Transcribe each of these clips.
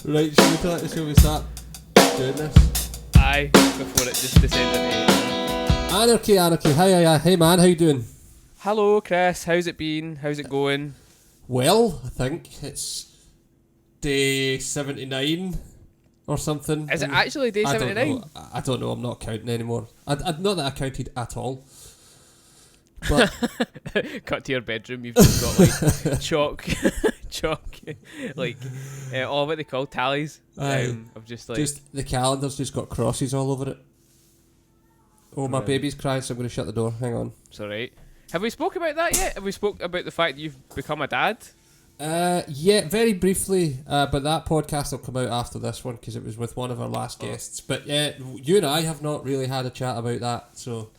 Right, shall we start doing this? Aye, before it just descends into... Anarchy. Hi. Hey man, how you doing? Hello, Chris. How's it been? How's it going? Well, I think it's day 79 or something. Is it actually day 79? I don't know, I'm not counting anymore. Not that I counted at all. But Cut to your bedroom, you've just got like chalk, like, what they call tallies. Of just like... just the calendar's just got crosses all over it. Oh, my baby's crying, so I'm going to shut the door. Hang on. It's alright. Have we spoke about that yet? Have we spoke about the fact that you've become a dad? Yeah, very briefly, but that podcast will come out after this one because it was with one of our last guests. But you and I have not really had a chat about that, so...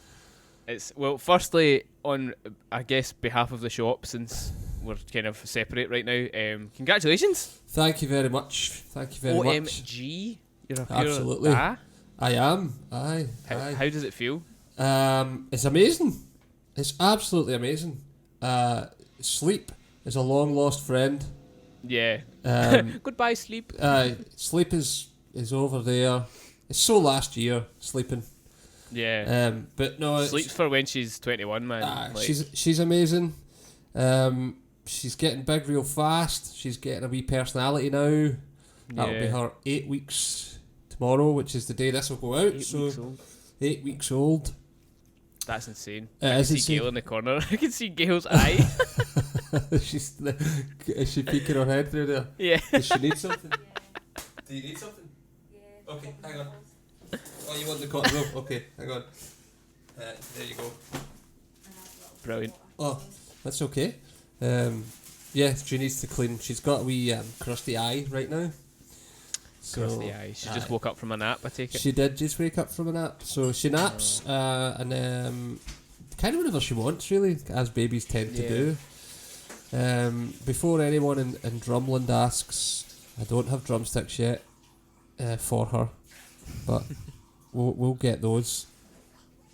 It's, well, firstly, on, I guess, behalf of the shop, since we're kind of separate right now, congratulations. Thank you very much. OMG. Absolutely. I am. Aye. How does it feel? It's amazing. It's absolutely amazing. Sleep is a long lost friend. Yeah. Goodbye, sleep. Sleep is over there. It's so last year, sleeping. Yeah. But no, sleeps for when she's 21, man. Like, she's amazing. She's getting big real fast. She's getting a wee personality now. That'll be her 8 weeks tomorrow, which is the day this will go out. 8 weeks old. 8 weeks old. That's insane. I can see Gail in the corner. I can see Gail's eye. Is she peeking her head through there? Yeah. Does she need something? Do you need something? Yeah. Okay, hang on. Oh, you want the cotton rope? Okay, hang on. There you go. Brilliant. Oh, that's okay. Yeah, she needs to clean. She's got a wee crusty eye right now. So, Crusty eye. She just woke up from a nap, I take it. She did just wake up from a nap. So she naps and kind of whenever she wants, really, as babies tend to do. Before anyone in Drumland asks, I don't have drumsticks yet for her, but we'll get those.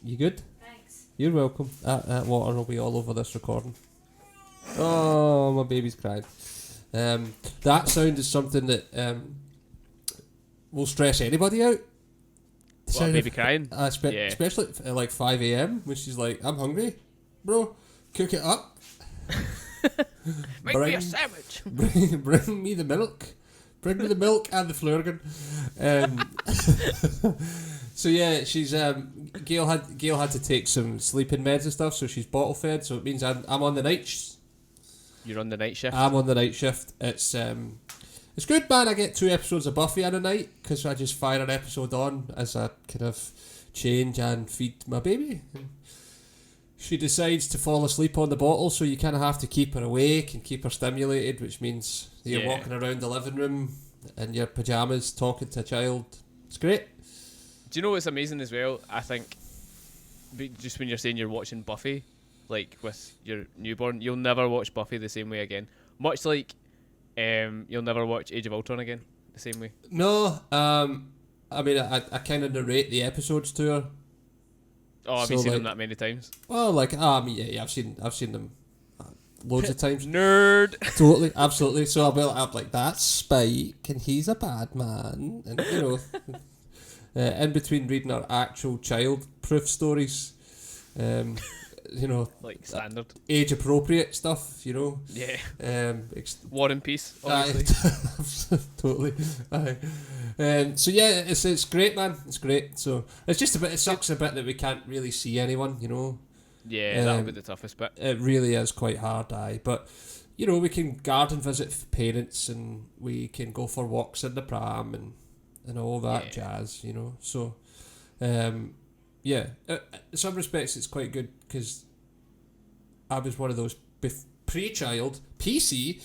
You good? Thanks. You're welcome. That water will be all over this recording. Oh, my baby's crying. That sound is something that will stress anybody out. What, baby crying? Especially at like 5 a.m. when she's like, I'm hungry, bro. Cook it up. Make me a sandwich. Bring me the milk. Bring me the milk and the Flurgan. So yeah, she's Gail had to take some sleeping meds and stuff, so she's bottle fed. So it means I'm on the night. You're on the night shift. I'm on the night shift. It's good, man. I get 2 episodes of Buffy in a night because I just fire an episode on as a kind of change and feed my baby. She decides to fall asleep on the bottle, so you kind of have to keep her awake and keep her stimulated, which means you're walking around the living room in your pyjamas talking to a child. It's great. Do you know what's amazing as well? I think, just when you're saying you're watching Buffy, like with your newborn, you'll never watch Buffy the same way again. Much like you'll never watch Age of Ultron again the same way. No, I mean, I kind of narrate the episodes to her. Oh, have you seen them that many times? Well, like, yeah, I've seen them loads of times. Nerd. Totally, absolutely. So I'll be like, that's Spike, and he's a bad man, and you know, in between reading our actual child-proof stories, you know, like standard age-appropriate stuff, you know. Yeah. War and Peace, obviously. Totally. So yeah, it's great, man. It's great. So it's just it sucks a bit that we can't really see anyone, you know. Yeah, that'll be the toughest bit. It really is quite hard, but you know, we can garden visit parents and we can go for walks in the pram and all that jazz, you know. So, yeah, in some respects it's quite good because I was one of those pre-child PC.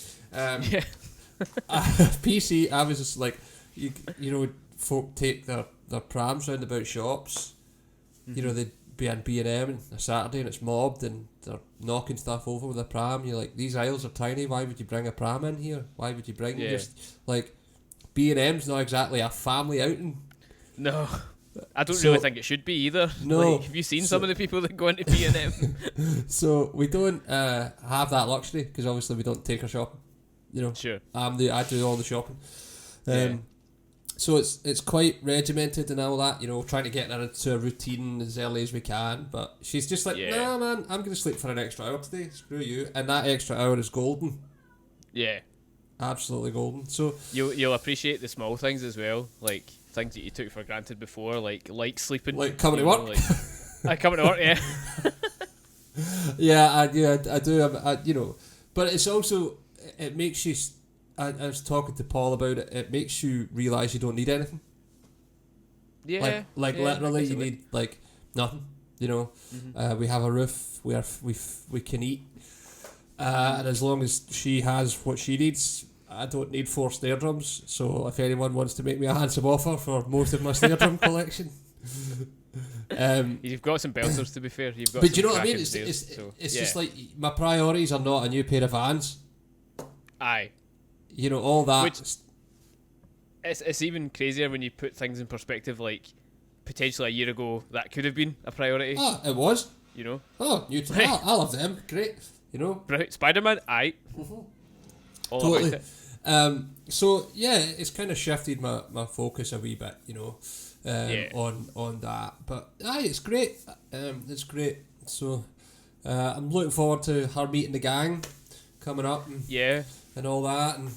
PC. I was just like, you know, folk take their prams round about shops. You know, they'd be in B&M on a Saturday and it's mobbed and they're knocking stuff over with a pram. You're like, these aisles are tiny. Why would you bring a pram in here? Why would you bring just like B&M's not exactly a family outing. No. I don't really think it should be either. No. Like, have you seen some of the people that go into B&M? So we don't have that luxury because obviously we don't take her shopping. You know, Sure. I do all the shopping. Yeah. So it's quite regimented and all that, you know, trying to get her into a routine as early as we can. But she's just like, Yeah. nah, man, I'm going to sleep for an extra hour today. Screw you. And that extra hour is golden. Yeah. Absolutely golden. So You'll appreciate the small things as well, like things that you took for granted before, like sleeping, like coming you to know, work. Like coming to work, yeah. I do. You know, but it's also it makes you. I was talking to Paul about it. It makes you realize you don't need anything. Yeah. Like yeah, literally, you basically. need like nothing. You know, we have a roof. We can eat, and as long as she has what she needs, I don't need 4 snare drums. So if anyone wants to make me a handsome offer for most of my snare drum collection. You've got some belters, to be fair. You've got. But some do you know what I mean? cracking It's snares, so, it's yeah. just like my priorities are not a new pair of Vans. Aye. You know, all that. Which- It's even crazier when you put things in perspective. Like potentially a year ago, that could have been a priority. Oh, it was. You know, Oh, I love them. Great. You know. Spider-Man. Aye. All Totally. about it. So yeah, it's kind of shifted my focus a wee bit. You know, Yeah. on that. But aye, it's great. It's great. So I'm looking forward to her meeting the gang coming up Yeah. and all that, and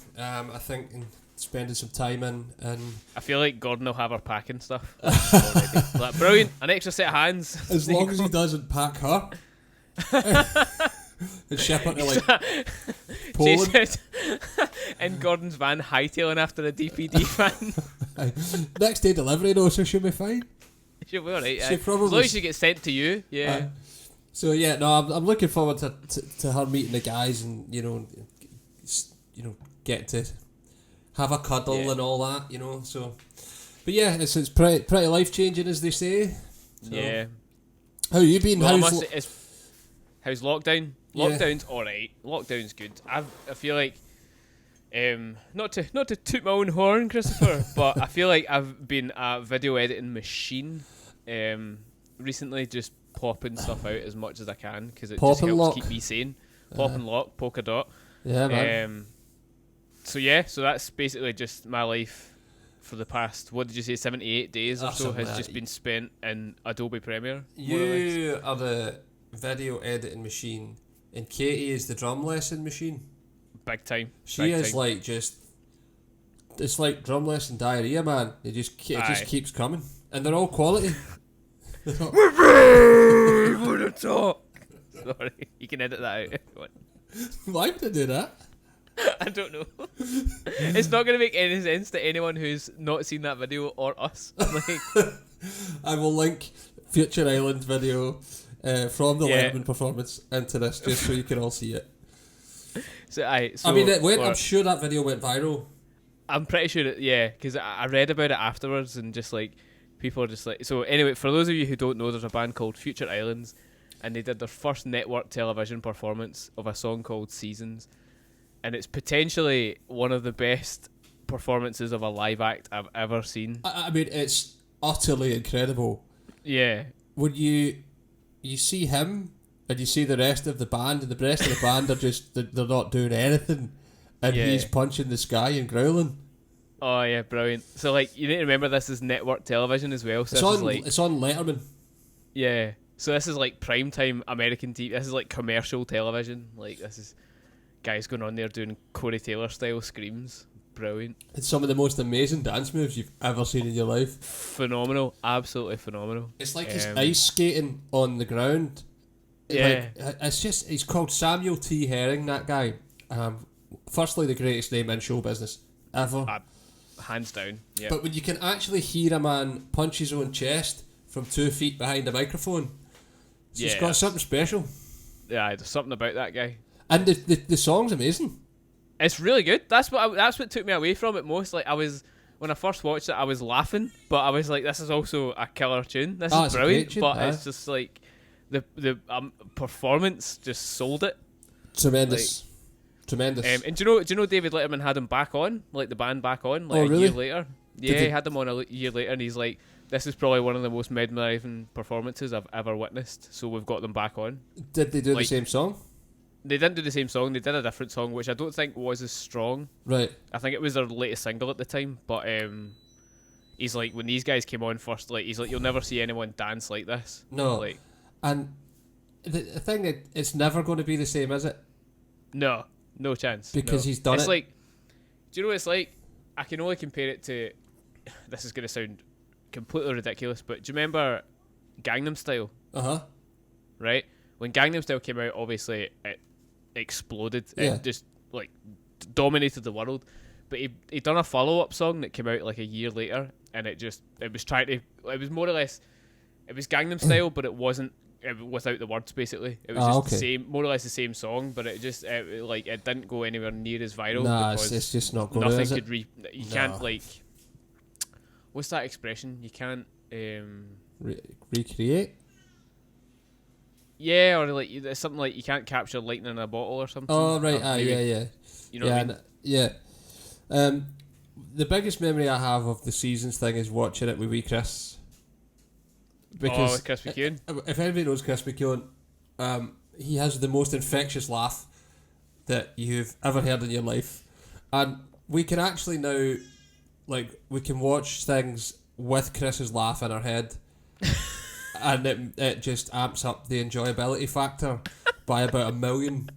I think and spending some time in and. I feel like Gordon will have her packing stuff. Already. Like, brilliant. An extra set of hands. As long as he doesn't pack her. And ship her to like She Poland. said, in Gordon's van, hightailing after a DPD van. Next day delivery though, so she'll be fine. She'll be alright. She As probably long as she gets sent to you, yeah. So yeah, no, I'm looking forward to her meeting the guys and you know get to have a cuddle Yeah. and all that, you know. So, but yeah, it's pretty life changing as they say. So, Yeah. How you been? Well, I How's must say, how's lockdown? Yeah. Lockdown's alright. Lockdown's good. I feel like, not to toot my own horn, Christopher, but I feel like I've been a video editing machine, recently, just popping stuff out as much as I can because it Pop just and helps lock. keep me sane. Pop and lock, polka dot. yeah, man. So that's basically just my life for the past, what did you say, 78 days or Or so something has like just that. been spent in Adobe Premiere. more or less. You are the video editing machine, and Katie is the drum lesson machine. Big time. She big is time. like just. It's like drum lesson diarrhea, man. It just Aye. keeps coming, and they're all quality. Sorry, you can edit that out if you want. Why would I do that? I don't know. It's not going to make any sense to anyone who's not seen that video or us. Like, I will link Future Island video from the Yeah. Letterman performance into this just so you can all see it. so I mean, it went. for- I'm sure that video went viral. I'm pretty sure that, yeah, because I read about it afterwards and just like people are just like. So anyway, for those of you who don't know, there's a band called Future Islands, and they did their first network television performance of a song called Seasons, and it's potentially one of the best performances of a live act I've ever seen. I mean, it's utterly incredible. Yeah, When you see him and you see the rest of the band, and the rest of the band are just they're not doing anything, and Yeah. he's punching the sky and growling. oh yeah, brilliant. So like, you need to remember this is network television as well. So It's this is on. like, It's on Letterman. yeah. So this is like primetime American TV. This is like commercial television. Like, this is guys going on there doing Corey Taylor style screams. Brilliant. It's some of the most amazing dance moves you've ever seen in your life. Phenomenal. Absolutely phenomenal. It's like he's Um, ice skating on the ground. Yeah. Like, it's just, he's called Samuel T. Herring, that guy. Firstly, the greatest name in show business ever. Hands down. Yeah. But when you can actually hear a man punch his own chest from 2 feet behind a microphone, it's Yeah. got something special. Yeah, there's something about that guy. And the song's amazing. It's really good. That's what took me away from it most. Like, when I first watched it, I was laughing, but I was like, this is also a killer tune. This Oh, is it's a brilliant. great tune, But aye. it's just like the performance just sold it. Tremendous. Tremendous. And do you know David Letterman had him back on, like the band back on, like Oh, a really? year later. Yeah, they- he had them on a year later, and he's like, this is probably one of the most mesmerizing performances I've ever witnessed. So we've got them back on. Did they do the like- same song? they didn't do the same song. They did a different song, which I don't think was as strong. Right. I think it was their latest single at the time. But he's like, when these guys came on first, like he's like, you'll never see anyone dance like this. No. Like, and the thing that it's never going to be the same, is it? no chance. Because no. he's done it's it. Like, do you know what it's like? I can only compare it to. This is going to sound completely ridiculous, but do you remember Gangnam Style? Right? When Gangnam Style came out, obviously it exploded. Yeah. It just like dominated the world. But he done a follow-up song that came out like a year later, and it was more or less, it was Gangnam Style, but it wasn't without the words. Basically, it was just the same, more or less the same song, but it just it didn't go anywhere near as viral. Nah, because it's just not going. nothing to, could you can't like. What's that expression? You can't recreate. Yeah, or like it's something like you can't capture lightning in a bottle or something. Oh right, yeah. You know what I mean? Yeah. The biggest memory I have of the seasons thing is watching it with wee Chris. Because Chris McEwen. If anybody knows Chris McEwen, he has the most infectious laugh that you've ever heard in your life, and we can actually now, like, we can watch things with Chris's laugh in our head. And it just amps up the enjoyability factor by about 1 million.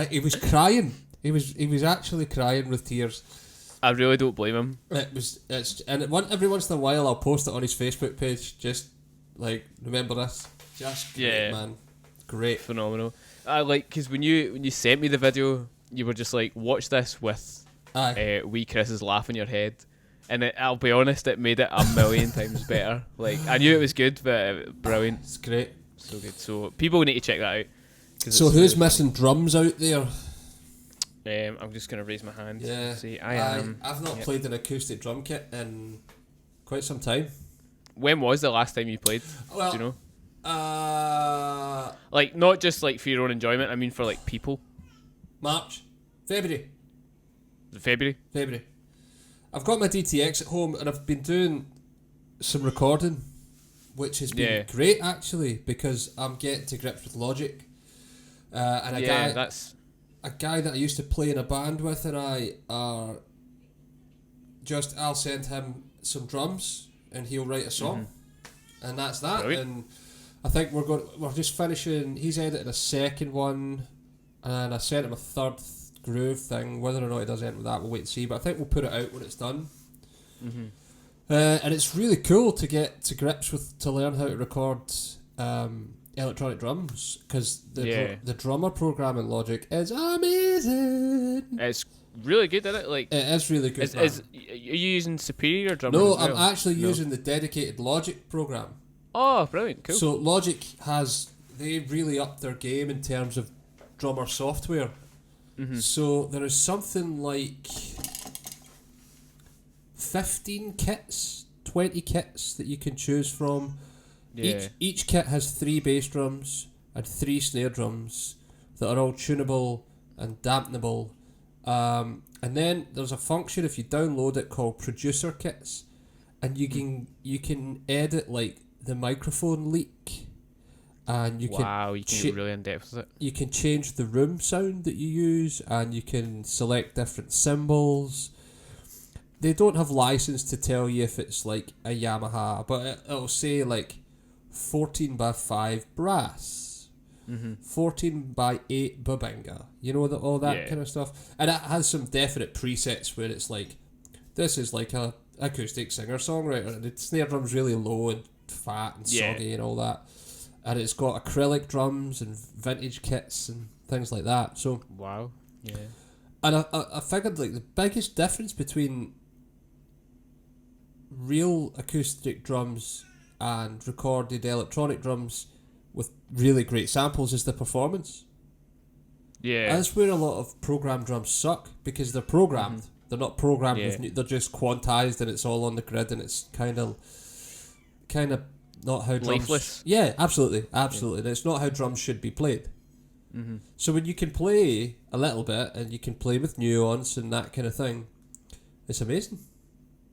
He was crying. He was actually crying with tears. I really don't blame him. Every once in a while I'll post it on his Facebook page. Just like, remember this. Just great, man. Great, phenomenal. I like, because when you sent me the video, you were just like, watch this with wee Chris's laugh in your head. And I'll be honest, it made it 1 million times better. Like, I knew it was good, but brilliant. It's great. So good. So people need to check that out. So who's missing drums out there? I'm just going to raise my hand. Yeah. See, I've not played an acoustic drum kit in quite some time. When was the last time you played? Well, do you know? Like, not just like for your own enjoyment, I mean for like people. March. February. February? I've got my DTX at home and I've been doing some recording, which has been great actually, because I'm getting to grips with Logic. And a guy that I used to play in a band with and I are I'll send him some drums and he'll write a song. And that's that. Brilliant. And I think we're just finishing. He's edited a second one and I sent him a third groove thing. Whether or not he does anything with that, we'll wait and see, but I think we'll put it out when it's done. And it's really cool to get to grips with, to learn how to record electronic drums, because the drummer program in Logic is amazing. It's really good, isn't it? Like, it is really good. Are you using Superior Drummer? No, as well? I'm actually using the dedicated Logic program. Oh, brilliant, cool. So Logic they really upped their game in terms of drummer software. So there is something like 15 kits, 20 kits that you can choose from. Yeah. Each kit has 3 bass drums and 3 snare drums that are all tunable and dampenable. And then there's a function if you download it called Producer Kits, and you can edit like the microphone leak. And you can get really in depth with it. You can change the room sound that you use, and you can select different cymbals. They don't have license to tell you if it's like a Yamaha, but it'll say like 14x5 brass, 14x8 Bubinga. You know, all that kind of stuff. And it has some definite presets where it's like, this is like a acoustic singer-songwriter. The snare drum's really low and fat and soggy and all that. And it's got acrylic drums and vintage kits and things like that. So wow, yeah. And I figured like the biggest difference between real acoustic drums and recorded electronic drums with really great samples is the performance. Yeah, that's where a lot of programmed drums suck, because they're programmed. They're not programmed with they're just quantized and it's all on the grid, and it's kind of not how drums. Lifeless. Yeah, absolutely. And it's not how drums should be played. So when you can play a little bit and you can play with nuance and that kind of thing, it's amazing.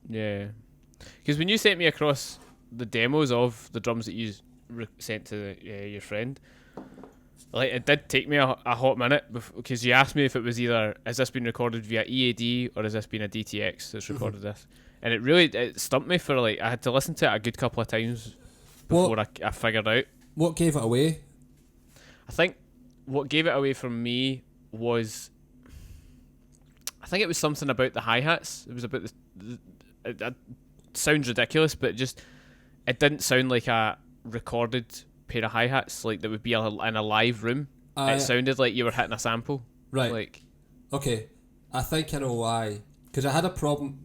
Yeah, because when you sent me across the demos of the drums that you sent to your friend, Like, it did take me a hot minute because you asked me if it was either has this been recorded via EAD or has this been a DTX that's recorded this, and it stumped me for like I had to listen to it a good couple of times before I figured out. What gave it away? I think what gave it away for me was, I think it was something about the hi-hats. It was about it sounds ridiculous, but it didn't sound like a recorded pair of hi-hats, like that would be in a live room. It sounded like you were hitting a sample. Right. Like, okay, I think I know why. Because I had a problem.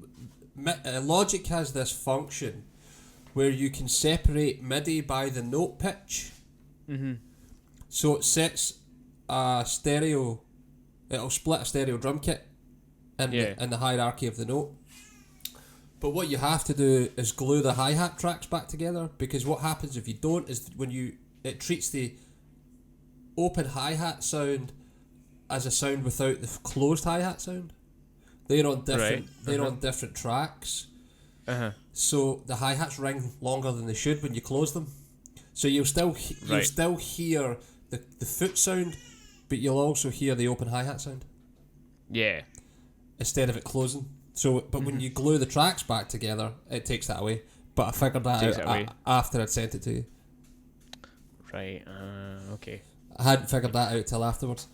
Logic has this function where you can separate MIDI by the note pitch. Mm-hmm. So it sets a stereo. It'll split a stereo drum kit in the hierarchy of the note. But what you have to do is glue the hi-hat tracks back together, because what happens if you don't is it treats the open hi-hat sound as a sound without the closed hi-hat sound. They're on different on different tracks. So the hi-hats ring longer than they should when you close them. So you'll still hear the foot sound, but you'll also hear the open hi-hat sound. Yeah. Instead of it closing. So, but when you glue the tracks back together, it takes that away. But I figured that out after I'd sent it to you. Right. Okay. I hadn't figured that out till afterwards.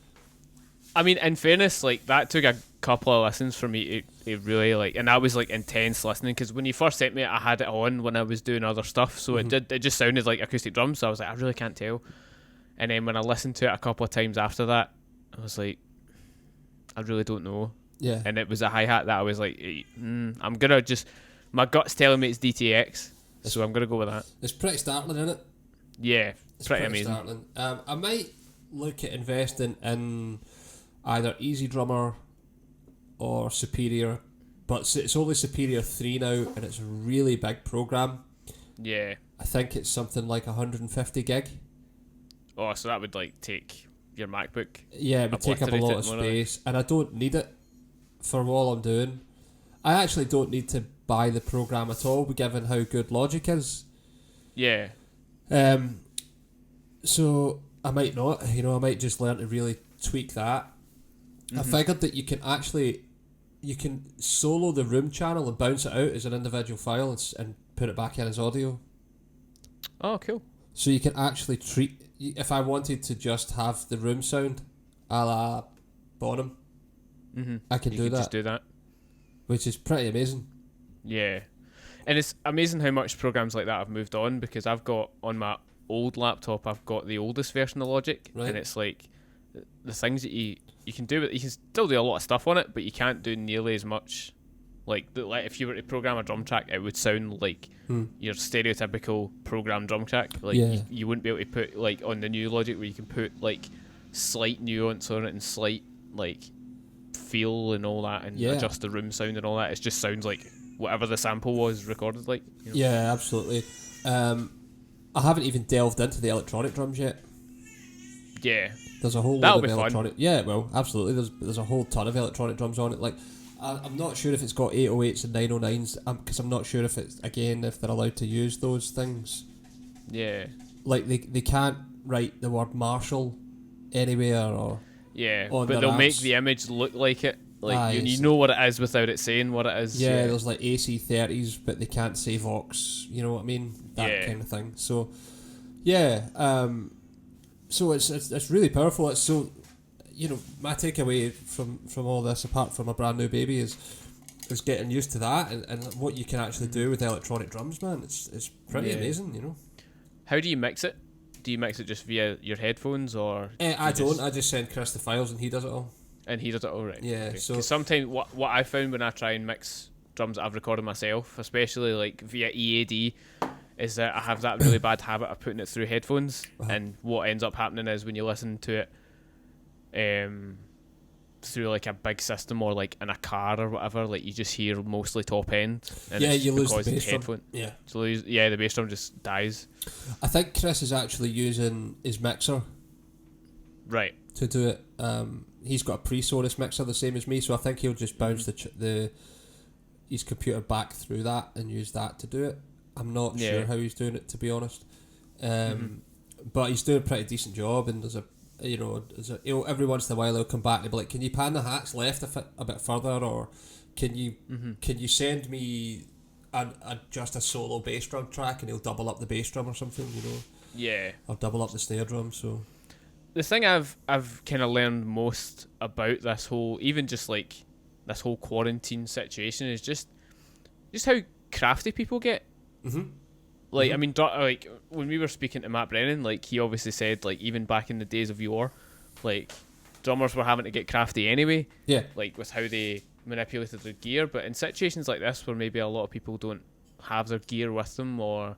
I mean, in fairness, like that took a couple of listens for me to really like, and that was like intense listening, because when you first sent me it, I had it on when I was doing other stuff, so it just sounded like acoustic drums. So I was like, I really can't tell. And then when I listened to it a couple of times after that, I was like, I really don't know. Yeah. And it was a hi-hat that I was like, I'm gonna just, my gut's telling me it's DTX, so I'm gonna go with that. It's pretty startling, isn't it? Yeah, it's pretty amazing. Startling. I might look at investing in either Easy Drummer or Superior, but it's only Superior 3 now, and it's a really big program. Yeah. I think it's something like 150 gig. Oh, so that would like take your MacBook. Yeah, it would take up a lot of space, and I don't need it for all I'm doing. I actually don't need to buy the program at all, given how good Logic is. Yeah. So I might not, I might just learn to really tweak that. I figured that you can solo the room channel and bounce it out as an individual file and put it back in as audio. Oh, cool. So you can actually treat, if I wanted to just have the room sound a la Bonham, I can do that. Just do that, which is pretty amazing. Yeah, and it's amazing how much programs like that have moved on, because I've got on my old laptop, I've got the oldest version of Logic, and it's like the things that you can do with, you can still do a lot of stuff on it, but you can't do nearly as much. Like if you were to program a drum track, it would sound like your stereotypical program drum track. Like you wouldn't be able to put like on the new Logic where you can put like slight nuance on it and slight like feel and all that, and adjust the room sound and all that. It just sounds like whatever the sample was recorded like. Yeah, absolutely. I haven't even delved into the electronic drums yet. Yeah, there's a whole lot of electronic. Fun. Yeah, well, absolutely. There's a whole ton of electronic drums on it. Like, I'm not sure if it's got 808s and 909s, because I'm not sure if they're allowed to use those things. Yeah. Like they can't write the word Marshall anywhere or. Yeah, but they'll make the image look like it. Like you know what it is without it saying what it is. Yeah, there's like AC30s, but they can't say Vox. You know what I mean? That kind of thing. So, yeah. So it's really powerful. It's so, my takeaway from all this, apart from a brand new baby, is getting used to that and what you can actually do with electronic drums, man. It's pretty amazing, How do you mix it? Do you mix it just via your headphones, or? I don't. I just send Chris the files and he does it all. And he does it all, right? Yeah. Okay. So sometimes what I found when I try and mix drums that I've recorded myself, especially like via EAD, is that I have that really bad habit of putting it through headphones, and what ends up happening is when you listen to it, through like a big system or like in a car or whatever, like you just hear mostly top end, and you lose the bass drum. The bass drum just dies. I think Chris is actually using his mixer to do it. He's got a PreSonus mixer the same as me, so I think he'll just bounce his computer back through that and use that to do it. I'm not sure how he's doing it, to be honest, but he's doing a pretty decent job, and there's you know, every once in a while he'll come back and be like, can you pan the hats left a bit further, or can you send me just a solo bass drum track, and he'll double up the bass drum or something, you know. Yeah. Or double up the snare drum. So the thing I've kind of learned most about this whole, even just like this whole quarantine situation, is just how crafty people get. Like, I mean, like when we were speaking to Matt Brennan, like he obviously said, like even back in the days of yore, like drummers were having to get crafty anyway. Yeah. Like with how they manipulated their gear, but in situations like this where maybe a lot of people don't have their gear with them, or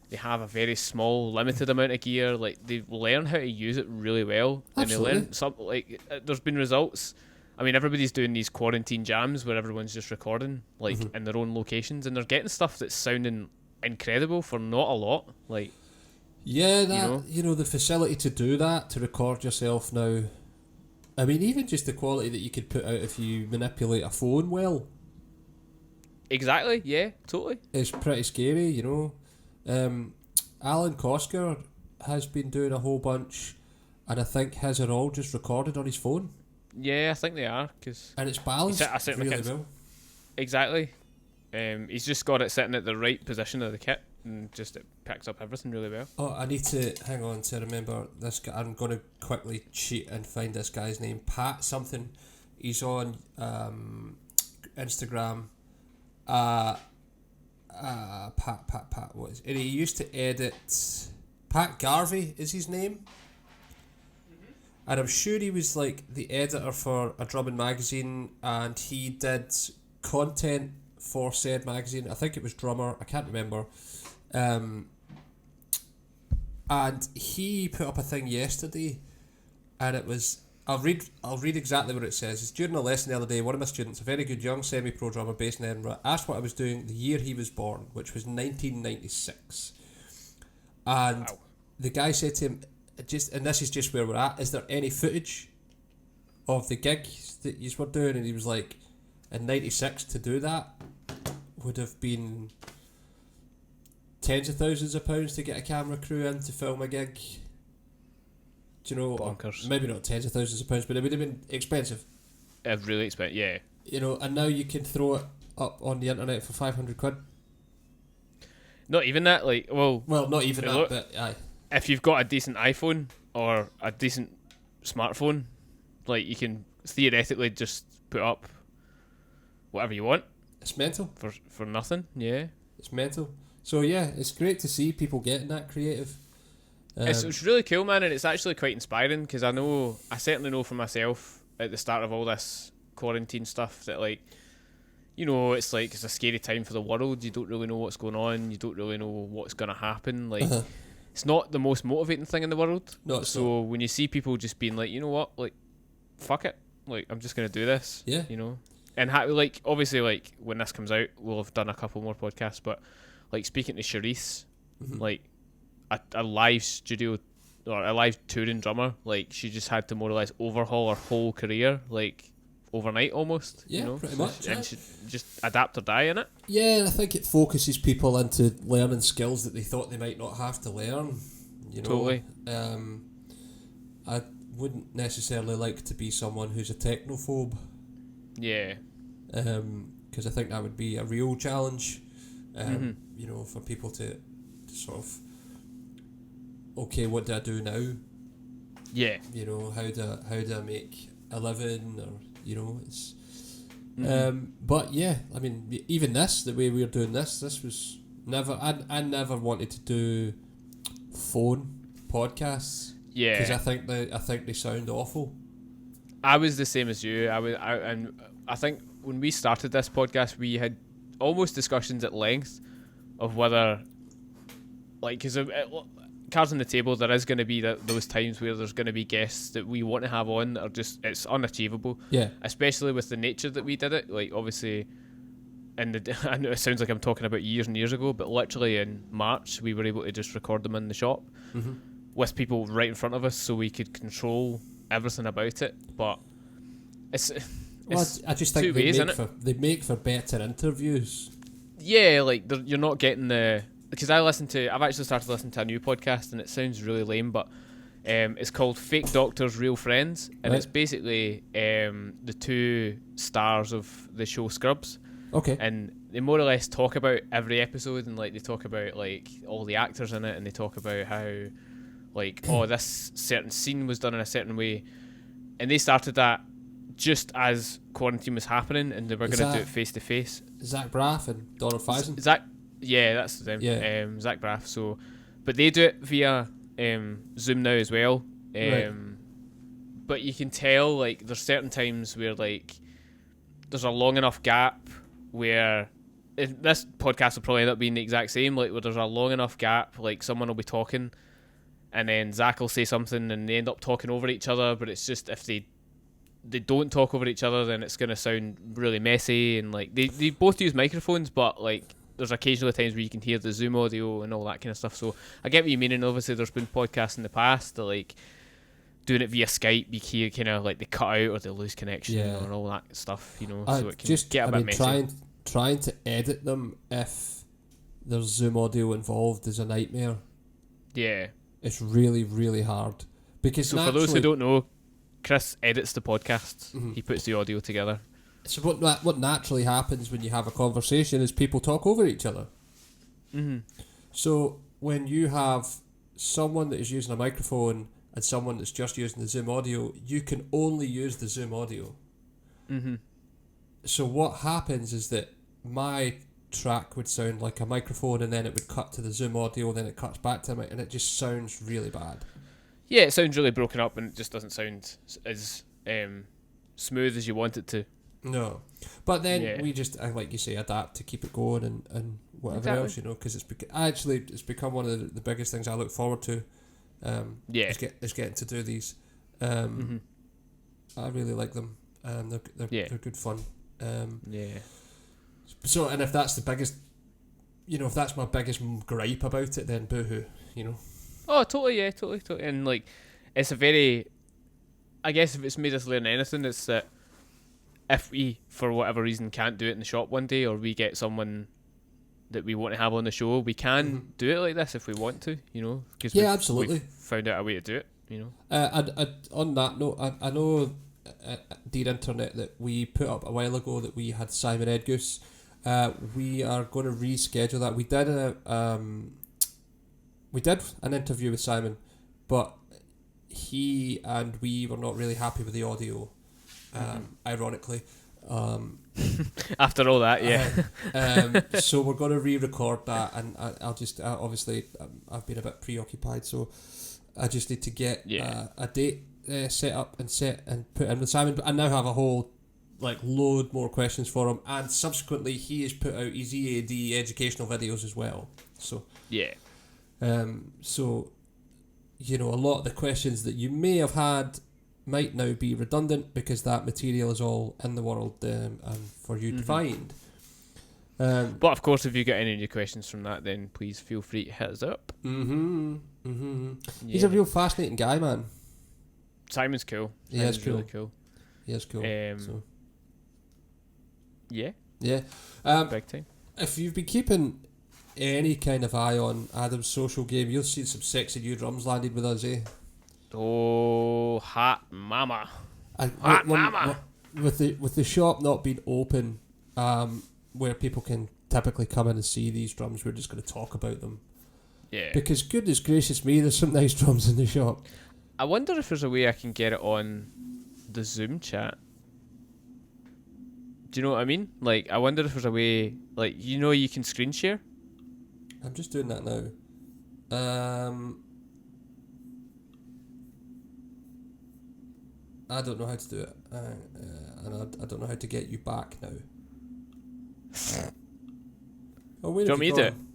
they have a very small, limited amount of gear, like they learn how to use it really well. Absolutely. And they learn something like there's been results. I mean, everybody's doing these quarantine jams where everyone's just recording like in their own locations, and they're getting stuff that's sounding incredible for not a lot. Like, yeah, that you know the facility to do that, to record yourself now. I mean, even just the quality that you could put out if you manipulate a phone well. Exactly. Yeah. Totally. It's pretty scary, you know. Alan Kosker has been doing a whole bunch, and I think his are all just recorded on his phone. Yeah, I think they are, and it's balanced really well. Exactly. He's just got it sitting at the right position of the kit, and just it picks up everything really well. Oh, I need to hang on to remember this guy. I'm going to quickly cheat and find this guy's name. Pat something. He's on Instagram. Pat. What is? And he used to edit. Pat Garvey is his name. And I'm sure he was like the editor for a drumming magazine, and he did content for said magazine. I think it was Drummer. I can't remember. And he put up a thing yesterday, and it was. I'll read exactly what it says. It's during a lesson the other day. One of my students, a very good young semi-pro drummer based in Edinburgh, asked what I was doing the year he was born, which was 1996. And wow. The guy said to him, and this is just where we're at, is there any footage of the gig that you were doing? And he was like, in 96 to do that would have been tens of thousands of pounds to get a camera crew in to film a gig. Do you know? Bonkers. Maybe not tens of thousands of pounds, but it would have been expensive. Really expensive, yeah. You know, and now you can throw it up on the internet for 500 quid. Not even that, like, well, not even that, look, but aye. If you've got a decent iPhone or a decent smartphone, like, you can theoretically just put up whatever you want. It's mental. For nothing, yeah. It's mental. So yeah, it's great to see people getting that creative. It's really cool, man, and it's actually quite inspiring, because I certainly know for myself at the start of all this quarantine stuff that, like, you know, it's like it's a scary time for the world. You don't really know what's going on. You don't really know what's going to happen. Like, it's not the most motivating thing in the world. So when you see people just being like, you know what, like, fuck it, like, I'm just going to do this. Yeah. You know, and like, obviously, like, when this comes out, we'll have done a couple more podcasts. But like, speaking to Charisse, like, a live studio or a live touring drummer, like, she just had to more or less overhaul her whole career, like, overnight almost. Yeah, you know? pretty much. And she just adapt or die in it. Yeah, I think it focuses people into learning skills that they thought they might not have to learn. You know, Totally. I wouldn't necessarily like to be someone who's a technophobe. Yeah. Because I think that would be a real challenge. You know, for people to sort of, okay, what do I do now? Yeah. You know, how do I make a living, or you know, it's. But yeah, I mean, even the way we're doing this was never. I never wanted to do phone podcasts. Yeah. Because I think they sound awful. I was the same as you. And I think when we started this podcast, we had almost discussions at length of whether, like, because cards on the table, there is going to be those times where there's going to be guests that we want to have on that are just, it's unachievable. Yeah. Especially with the nature that we did it. Like, obviously, I know it sounds like I'm talking about years and years ago, but literally in March, we were able to just record them in the shop with people right in front of us, so we could control everything about it. But it's I just think they make for better interviews. Yeah, like, you're not getting the... Because I've actually started listening to a new podcast, and it sounds really lame, but It's called Fake Doctors, Real Friends, and Right. it's basically the two stars of the show Scrubs, Okay. and they more or less talk about every episode, and like they talk about like all the actors in it, and they talk about how like this certain scene was done in a certain way, and they started that just as quarantine was happening, and they were Is going to do that- it face to face. Zach Braff and Donald Faison. Zach, yeah, that's them. Yeah. Zach Braff. So, but they do it via Zoom now as well. Right. But you can tell like there's certain times where like there's a long enough gap where this podcast will probably end up being the exact same. Like where there's a long enough gap, like someone will be talking, and then Zach will say something, and they end up talking over each other. But it's just if they don't talk over each other, then it's gonna sound really messy. And like they both use microphones, but like there's occasionally times where you can hear the Zoom audio and all that kind of stuff. So I get what you mean. And obviously there's been podcasts in the past that like doing it via Skype, you hear kind of like they cut out or they lose connection Yeah. and all that stuff, you know. I So it can just, get a I bit mean, messy. trying to edit them if there's Zoom audio involved is a nightmare. Yeah. It's really, really hard because So for those who naturally- don't know, Chris edits the podcasts. Mhm. He puts the audio together. So what naturally happens when you have a conversation is people talk over each other. Mm-hmm. So when you have someone that is using a microphone and someone that's just using the Zoom audio, you can only use the Zoom audio. Mm-hmm. So what happens is that my track would sound like a microphone, and then it would cut to the Zoom audio, then it cuts back to me, and it just sounds really bad. Yeah, it sounds really broken up and it just doesn't sound as smooth as you want it to. No, but then Yeah. we just, like you say, adapt to keep it going and whatever Exactly. else, you know, because it's become one of the biggest things I look forward to. Yeah. is getting to do these. Mm-hmm. I really like them. Yeah. They're good fun. Yeah. So, and if that's the biggest, if that's my biggest gripe about it, then boohoo, Oh, totally, yeah, totally. And, like, it's a very... I guess if it's made us learn anything, it's that if we, for whatever reason, can't do it in the shop one day, or we get someone that we want to have on the show, we can Mhm. do it like this if we want to, you know? Because Yeah, absolutely. we've found out a way to do it, you know? On that note, I know, Dear Internet, that we put up a while ago that we had Simon Edgoose. We are going to reschedule that. We did an interview with Simon, but he and we were not really happy with the audio. Ironically, After all that, yeah. so we're going to re-record that, and I'll just obviously I've been a bit preoccupied, so I just need to get Yeah. a date set up and put in with Simon. But I now have a whole load more questions for him, and subsequently he has put out his EAD educational videos as well. So Yeah. so a lot of the questions that you may have had might now be redundant because that material is all in the world and for you to Mhm. find. But, of course, if you get any new questions from that, then please feel free to hit us up. He's a Yeah. real fascinating guy, man. Simon's cool. He is Simon's really cool. He is cool. So, Yeah, yeah. big time. If you've been keeping any kind of eye on Adam's social game, you'll see some sexy new drums landed with us, eh? Oh, hot mama. Hot mama. With the shop not being open, where people can typically come in and see these drums, we're just going to talk about them. Yeah. Because goodness gracious me, there's some nice drums in the shop. I wonder if there's a way I can get it on the Zoom chat. Do you know what I mean? Like, I wonder if there's a way, you can screen share? I'm just doing that now. I don't know how to do it, and I don't know how to get you back now. Oh, where Do you have want me to do gone?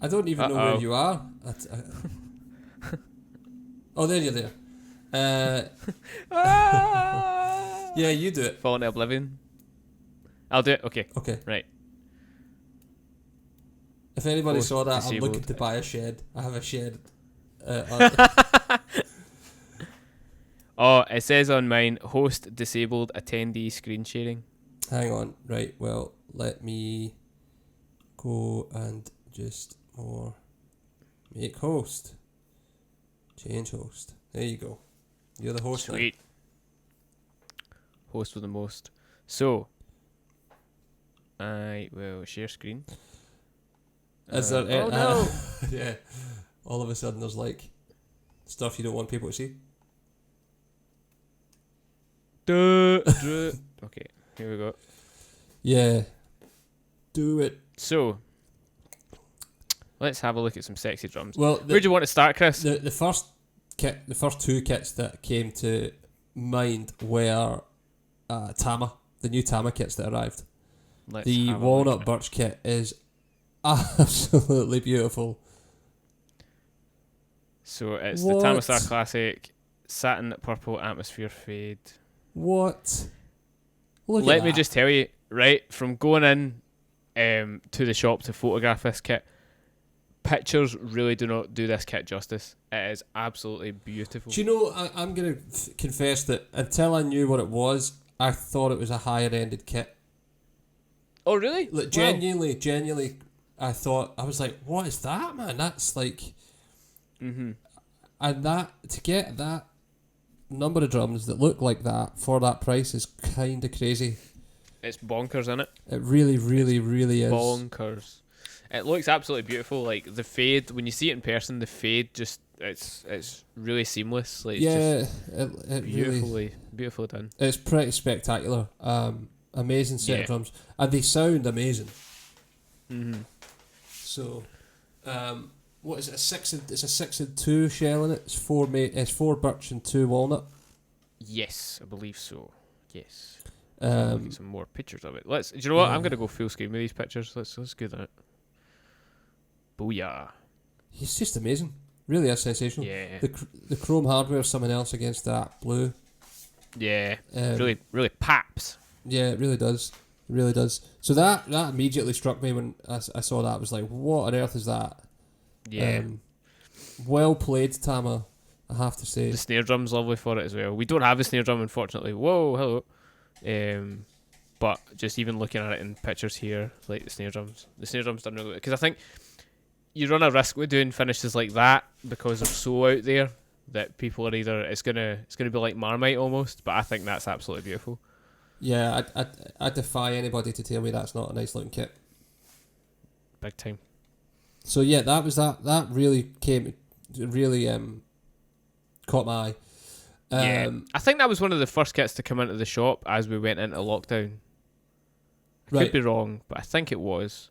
I don't even know where Uh-oh. you are. Oh, there you're there. Yeah, you do it. Falling to oblivion. I'll do it. Okay. Okay. Right. If anybody Host saw that, I'm disabled. looking to buy a shed. I have a shed. Oh, it says on mine, host disabled attendee screen sharing. Hang on. Right. Well, let me go and just make host. Change host. There you go. You're the host. Sweet. Host with the most. So, I will share screen. Is there? Oh no! Yeah. All of a sudden, there's like stuff you don't want people to see. Okay, here we go. Yeah. Do it. So, let's have a look at some sexy drums. Well, Where do you want to start, Chris? the first kit, the first two kits that came to mind were Tama, the new Tama kits that arrived. Let's The have a walnut look. birch kit is absolutely beautiful. So it's What? the Tama Star Classic, satin purple atmosphere fade. What? Look Let at me that. just tell you, right, from going in to the shop to photograph this kit, pictures really do not do this kit justice. It is absolutely beautiful. Do you know, I'm going to confess that until I knew what it was, I thought it was a higher ended kit. Oh, really? Like, genuinely, I thought, I was like, what is that, man? That's like, Mm-hmm. and that, to get that number of drums that look like that for that price is kind of crazy. It's bonkers, isn't it? It really, really, really is. Bonkers. It looks absolutely beautiful. Like the fade, when you see it in person, the fade just it's really seamless. Like it's Yeah, just it really, beautifully done. it's pretty spectacular. Amazing set Yeah. of drums, and they sound amazing. Mm-hmm. So, what is it? It's a 6-2 shell in it. It's four birch and 2 walnut. Yes, I believe so. Yes. Look at some more pictures of it. Do you know what? yeah. I'm gonna go full screen with these pictures. Let's do that. Booyah! He's just amazing. Really is sensational. Yeah, The chrome hardware is something else against that blue. yeah. Um, Really paps. Yeah, it really does. It really does. So that immediately struck me when I saw that. I was like, what on earth is that? Yeah. Well played, Tama, I have to say. The snare drum's lovely for it as well. We don't have a snare drum, unfortunately. Whoa, hello. But just even looking at it in pictures here, like the snare drums done really well. Because I think you run a risk with doing finishes like that because they're so out there that people are either it's gonna be like Marmite almost. But I think that's absolutely beautiful. Yeah, I defy anybody to tell me that's not a nice looking kit. Big time. So yeah, that was that. That really caught my eye. Yeah, I think that was one of the first kits to come into the shop as we went into lockdown. Could Right. be wrong, but I think it was.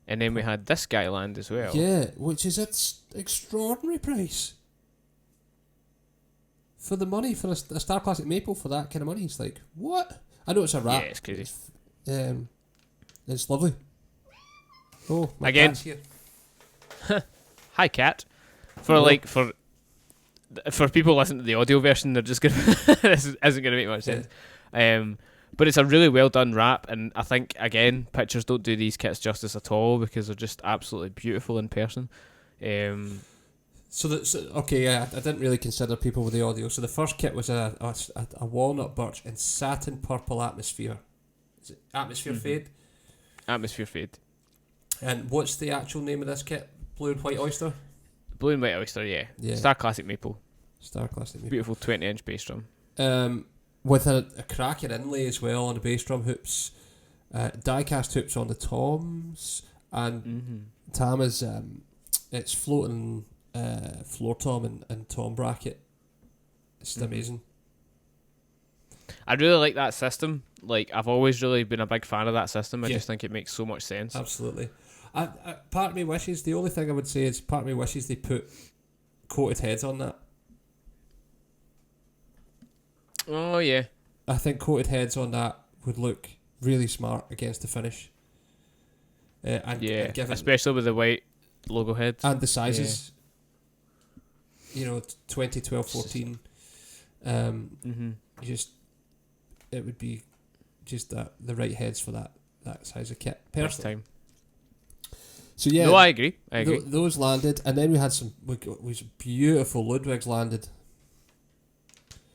And then we had this guy land as well. Yeah, which is its extraordinary price for the money for a Star Classic Maple for that kind of money. It's like, what? I know it's a wrap. Yeah, it's crazy. It's lovely. Oh, my Again. cat's here. Hi, cat. Hello. For people listening to the audio version, they're just gonna this isn't gonna make much sense. But it's a really well done wrap, and I think again pictures don't do these kits justice at all because they're just absolutely beautiful in person. So okay, yeah, I didn't really consider people with the audio. So the first kit was a walnut birch and satin purple atmosphere. Is it atmosphere fade? Atmosphere fade, And what's the actual name of this kit? Blue and white oyster. blue and white oyster, yeah. Yeah. Star Classic Maple, Star Classic Maple. beautiful 20-inch bass drum. With a cracking inlay as well on the bass drum hoops, die-cast hoops on the toms, and Tama's it's floating floor tom and tom bracket. It's just amazing. I really like that system. Like I've always really been a big fan of that system. I Yeah. just think it makes so much sense. Absolutely. Part of me wishes, the only thing I would say is part of me wishes they put coated heads on that. Oh yeah, I think coated heads on that would look really smart against the finish. And give it, especially with the white logo heads. and the sizes. You know, 20, 12, 14. It would be just the right heads for that size of kit. First Personally. time. So yeah, No, I agree. those landed, and then we had some beautiful Ludwigs landed.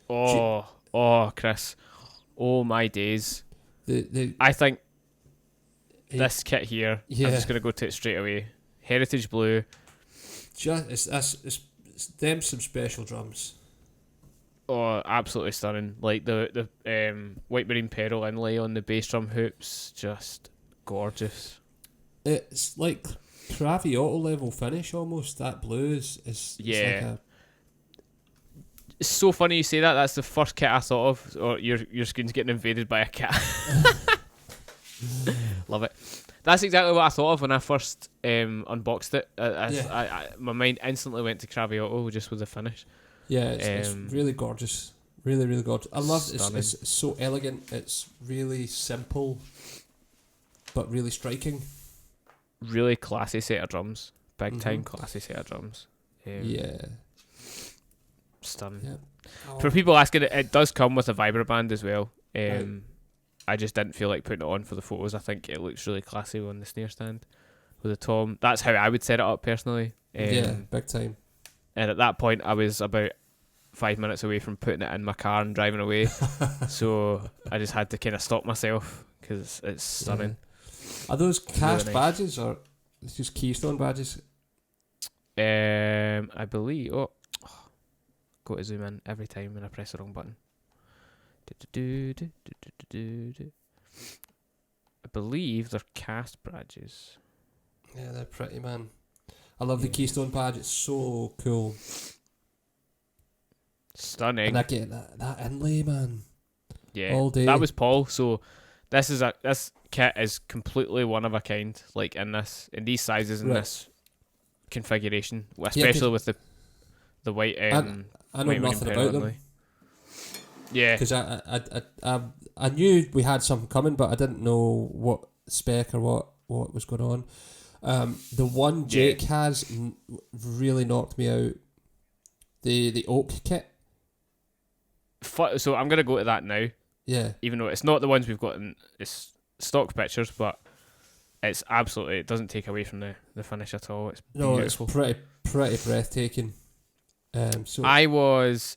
Oh, Chris. Oh my days. I think this kit here. Yeah. I'm just gonna go to it straight away. Heritage Blue. It's them some special drums. Oh, absolutely stunning! Like the White Marine Peril inlay on the bass drum hoops, just gorgeous. It's like Traviotto level finish almost. That blues is it's like Yeah. a It's so funny you say that. That's the first kit I thought of. Or your screen's getting invaded by a cat. Love it. That's exactly what I thought of when I first unboxed it. My mind instantly went to Traviotto just with the finish. yeah. It's really gorgeous. Really, really gorgeous. I love it. Stunning. It's so elegant. It's really simple, but really striking. Really classy set of drums. Big time Mhm. classy set of drums. Yeah. Stunning. Yeah. For people asking, it does come with a Vibraband as well. Right. I just didn't feel like putting it on for the photos. I think it looks really classy on the snare stand with the tom. That's how I would set it up personally. Yeah, big time. And at that point, I was about 5 minutes away from putting it in my car and driving away. So I just had to kind of stop myself because it's stunning. Yeah. Are those cast nice. badges or it's just Keystone badges? I believe. Go to zoom in every time when I press the wrong button. I believe they're cast badges. Yeah, they're pretty, man. I love the Keystone badge. It's so cool. Stunning. And I get that inlay, man. Yeah, all day. that was Paul. So this kit is completely one of a kind. Like in these sizes and Right. this configuration, especially with the white. I know White nothing Marine about Peril them Yeah, because I knew we had something coming, but I didn't know what spec or what was going on. The one Jake has really knocked me out. The oak kit. So I'm gonna go to that now. Yeah. Even though it's not the ones we've got in it's stock pictures, but it's absolutely, it doesn't take away from the finish at all. It's No, beautiful. it's pretty breathtaking. So I was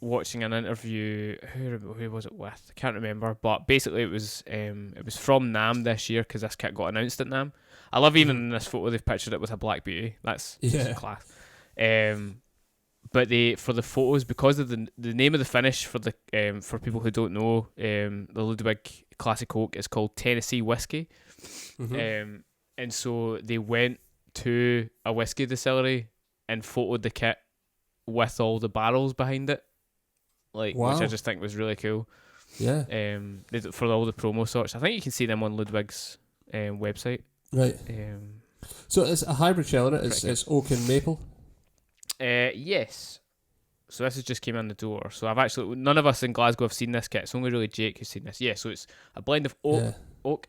watching an interview. Who was it with? I can't remember. But basically, it was from NAMM this year because this kit got announced at NAMM. I love even in this photo they've pictured it with a Black Beauty. That's just class. But for the photos, because of the name of the finish for the for people who don't know, the Ludwig Classic Oak is called Tennessee Whiskey. And so they went to a whiskey distillery and photoed the kit with all the barrels behind it, which I just think was really cool. Yeah. For all the promo sorts, I think you can see them on Ludwig's website. Right. So it's a hybrid shell in it. It's oak and maple. Yes. So this has just came in the door. So I've actually, none of us in Glasgow have seen this kit. It's only really Jake who's seen this. Yeah. So it's a blend of oak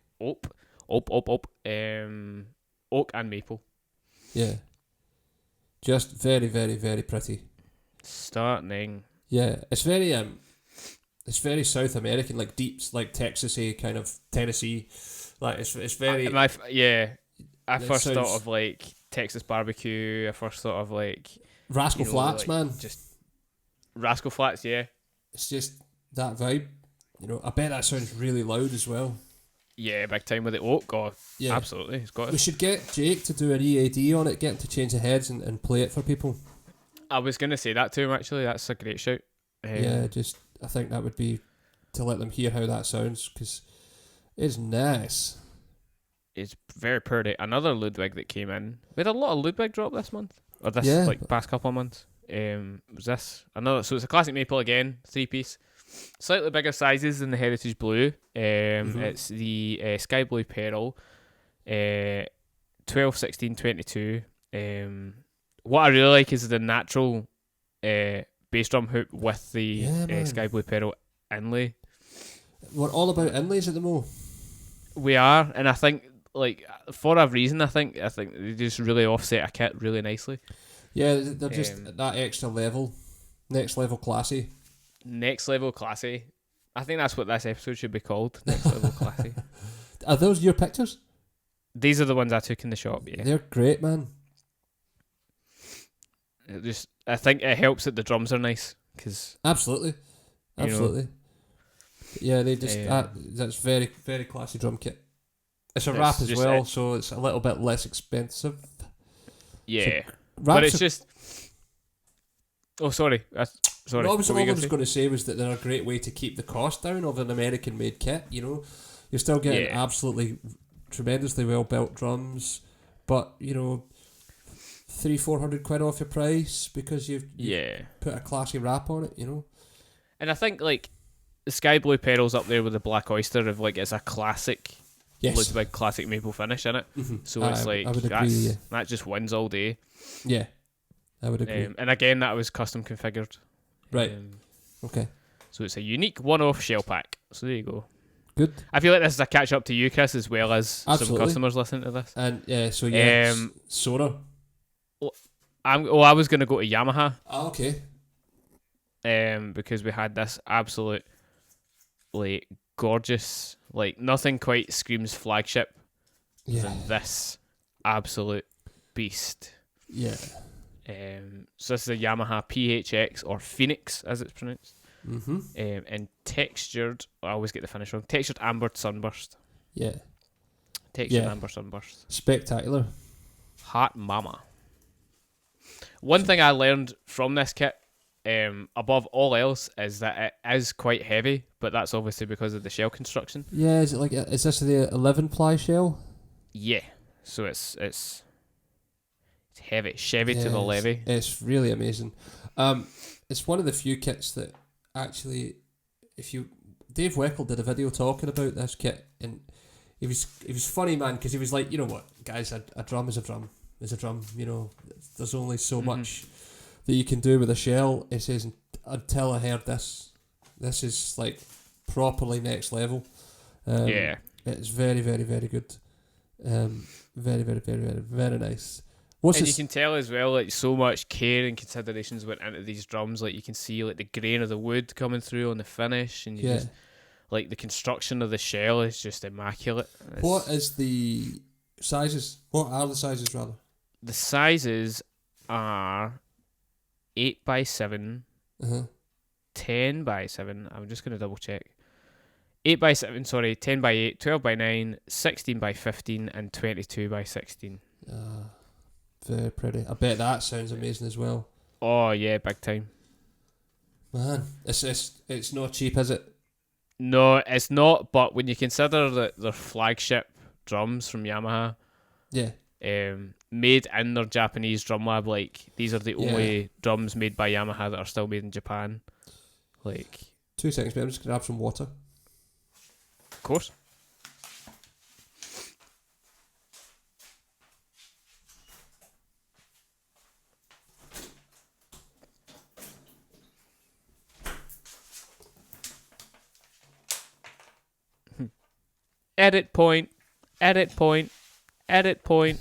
and maple. Yeah. Just very, very, very pretty. Stunning. Yeah, it's very South American, like deep, like Texasy kind of Tennessee. Like it's very. I first thought of like Texas barbecue. I first thought of like Rascal Flats, man. Just Rascal Flats, yeah. It's just that vibe. I bet that sounds really loud as well. Yeah, big time with the oak. Oh, yeah, absolutely. It's got it. We should get Jake to do an EAD on it, get him to change the heads and play it for people. I was going to say that to him, actually. That's a great shout. I think that would be to let them hear how that sounds, because it's nice. It's very pretty. Another Ludwig that came in. We had a lot of Ludwig drop this month, or this past couple of months. Was this another? So it's a classic maple again, 3-piece, slightly bigger sizes than the Heritage Blue. It's the Sky Blue Peril, 12, 16, 22. What I really like is the natural bass drum hoop with the Sky Blue Peril inlay. We're all about inlays at the moment. We are, and I think like for a reason. I think they just really offset a kit really nicely. Yeah, they're just that extra level, next level classy. Next level classy. I think that's what this episode should be called. Next level classy. Are those your pictures? These are the ones I took in the shop. Yeah, they're great, man. I think it helps that the drums are nice because absolutely. Yeah, they just that's very, very classy drum kit. It's a wrap as well, so it's a little bit less expensive. Yeah, but it's just. Oh, sorry. Sorry, All I what were you was gonna going to say was that they're a great way to keep the cost down of an American-made kit. You know, you're still getting Yeah. absolutely tremendously well-built drums, but you know, 300-400 quid off your price because you've Yeah. put a classy wrap on it. You know. And I think like the Sky Blue pedals up there with the Black Oyster of like it's a classic Yes. Ludwig classic maple finish in it. So it's like I would agree with you. that just wins all day. Yeah, I would agree. And again, that was custom configured. Right. Okay. So it's a unique one-off shell pack. So there you go. Good. I feel like this is a catch up to you, Chris, as well as some Absolutely. customers listening to this. And yeah, Um, Sora. I was gonna go to Yamaha. Ah, okay. Because we had this absolute, like, gorgeous, like, nothing quite screams flagship Yeah. than this absolute beast. Yeah. So this is a Yamaha PHX, or Phoenix as it's pronounced. Mm-hmm. And textured, I always get the finish wrong. Textured amber sunburst. Yeah. Textured Yeah. amber sunburst. Spectacular. Hot mama. One thing I learned from this kit, above all else, is that it is quite heavy, but that's obviously because of the shell construction. Yeah, is this the 11 ply shell? Yeah, so it's heavy, Chevy to the levy. It's really amazing. It's one of the few kits that actually, Dave Weckl did a video talking about this kit, and he was funny, man, because he was like, you know what, guys, a drum is a drum. Is a drum. You know, there's only so much that you can do with a shell. It says, until I heard this is like properly next level. Yeah. It's very, very, very good. Very, very, very, very, very nice. And you can tell as well, like, so much care and considerations went into these drums. Like, you can see, like, the grain of the wood coming through on the finish, and you just, like, the construction of the shell is just immaculate. What is the sizes? What are the sizes, rather? The sizes are 8x7, 10x7. I'm just going to double check. 8x7, sorry, 10x8, 12x9, 16x15, and 22x16. Very pretty. I bet that sounds amazing as well. Oh yeah, big time. Man, it's not cheap, is it? No, it's not. But when you consider that their flagship drums from Yamaha, yeah, made in their Japanese drum lab, like, these are the only drums made by Yamaha that are still made in Japan. Like, 2 seconds, mate. I'm just gonna grab some water. Of course. Edit point. Edit point. Edit point.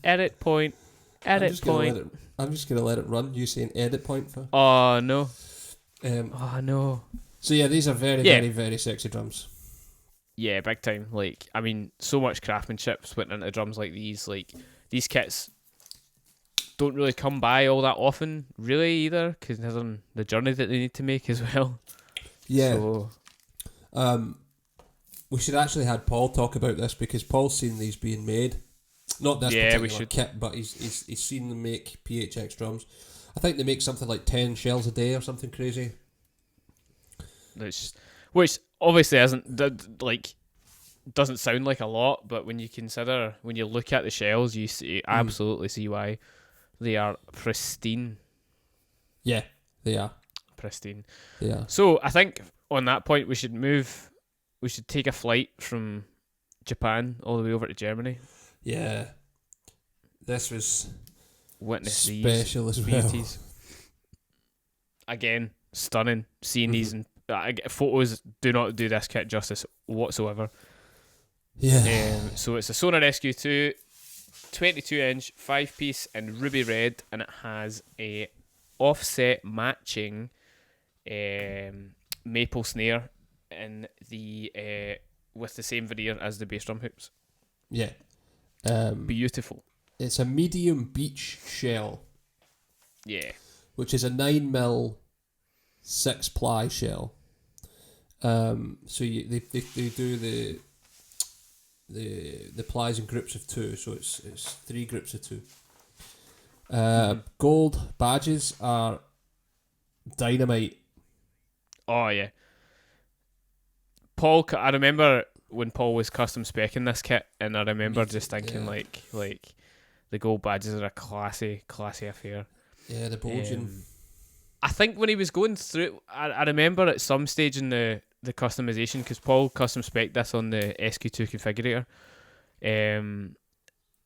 Edit point. Edit point. I'm just gonna let it run. You saying edit point for? Oh no. Oh no. So yeah, these are very, very, very sexy drums. Yeah, big time. Like, I mean, so much craftsmanship went into drums like these. Like, these kits don't really come by all that often, really, either, considering the journey that they need to make as well. Yeah. So, we should actually had Paul talk about this, because Paul's seen these being made. Not this particular kit, but he's seen them make PHX drums. I think they make something like 10 shells a day or something crazy. Which obviously doesn't sound like a lot, but when you look at the shells, you absolutely see why. They are pristine. Yeah, they are. Pristine. Yeah. So I think on that point we should take a flight from Japan all the way over to Germany. Yeah. This was witness special these as well. beauties. Again, stunning. Seeing these and photos do not do this kit justice whatsoever. Yeah. So it's a Sonar SQ2, 22-inch, 5-piece in ruby red, and it has a offset matching maple snare in the with the same veneer as the bass drum hoops. Yeah. Beautiful. It's a medium beach shell. Yeah. Which is a 9mm 6-ply shell. So they do the plies in groups of 2, so it's 3 groups of 2. Gold badges are Dynamite. Oh yeah. Paul, I remember when Paul was custom speccing this kit, and I remember just thinking like the gold badges are a classy affair. Yeah, the Belgian. I think when he was going through, I remember at some stage in the customization, because Paul custom spec'd this on the SQ2 configurator.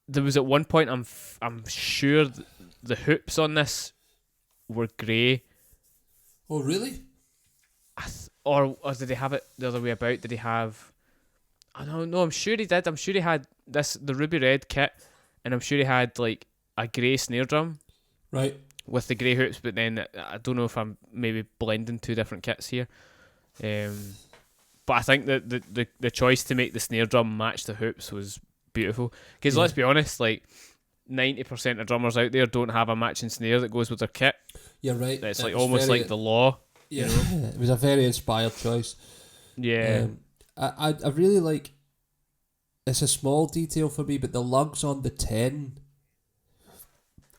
There was at one point I'm sure the hoops on this were grey. Oh really? Or did he have it the other way about? Did he have? I don't know. I'm sure he did. I'm sure he had the ruby red kit, and I'm sure he had like a grey snare drum. Right. With the grey hoops, but then I don't know if I'm maybe blending two different kits here. But I think that the choice to make the snare drum match the hoops was beautiful. Because let's be honest, like 90% of drummers out there don't have a matching snare that goes with their kit. You're right. It's like almost like the law. Yeah, you know? It was a very inspired choice. Yeah. I really like. It's a small detail for me, but the lugs on the 10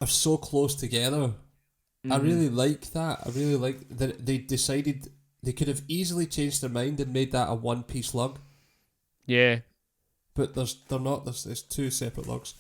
are so close together. I really like that. I really like that they decided they could have easily changed their mind and made that a one-piece lug. Yeah. But they're not. There's two separate lugs.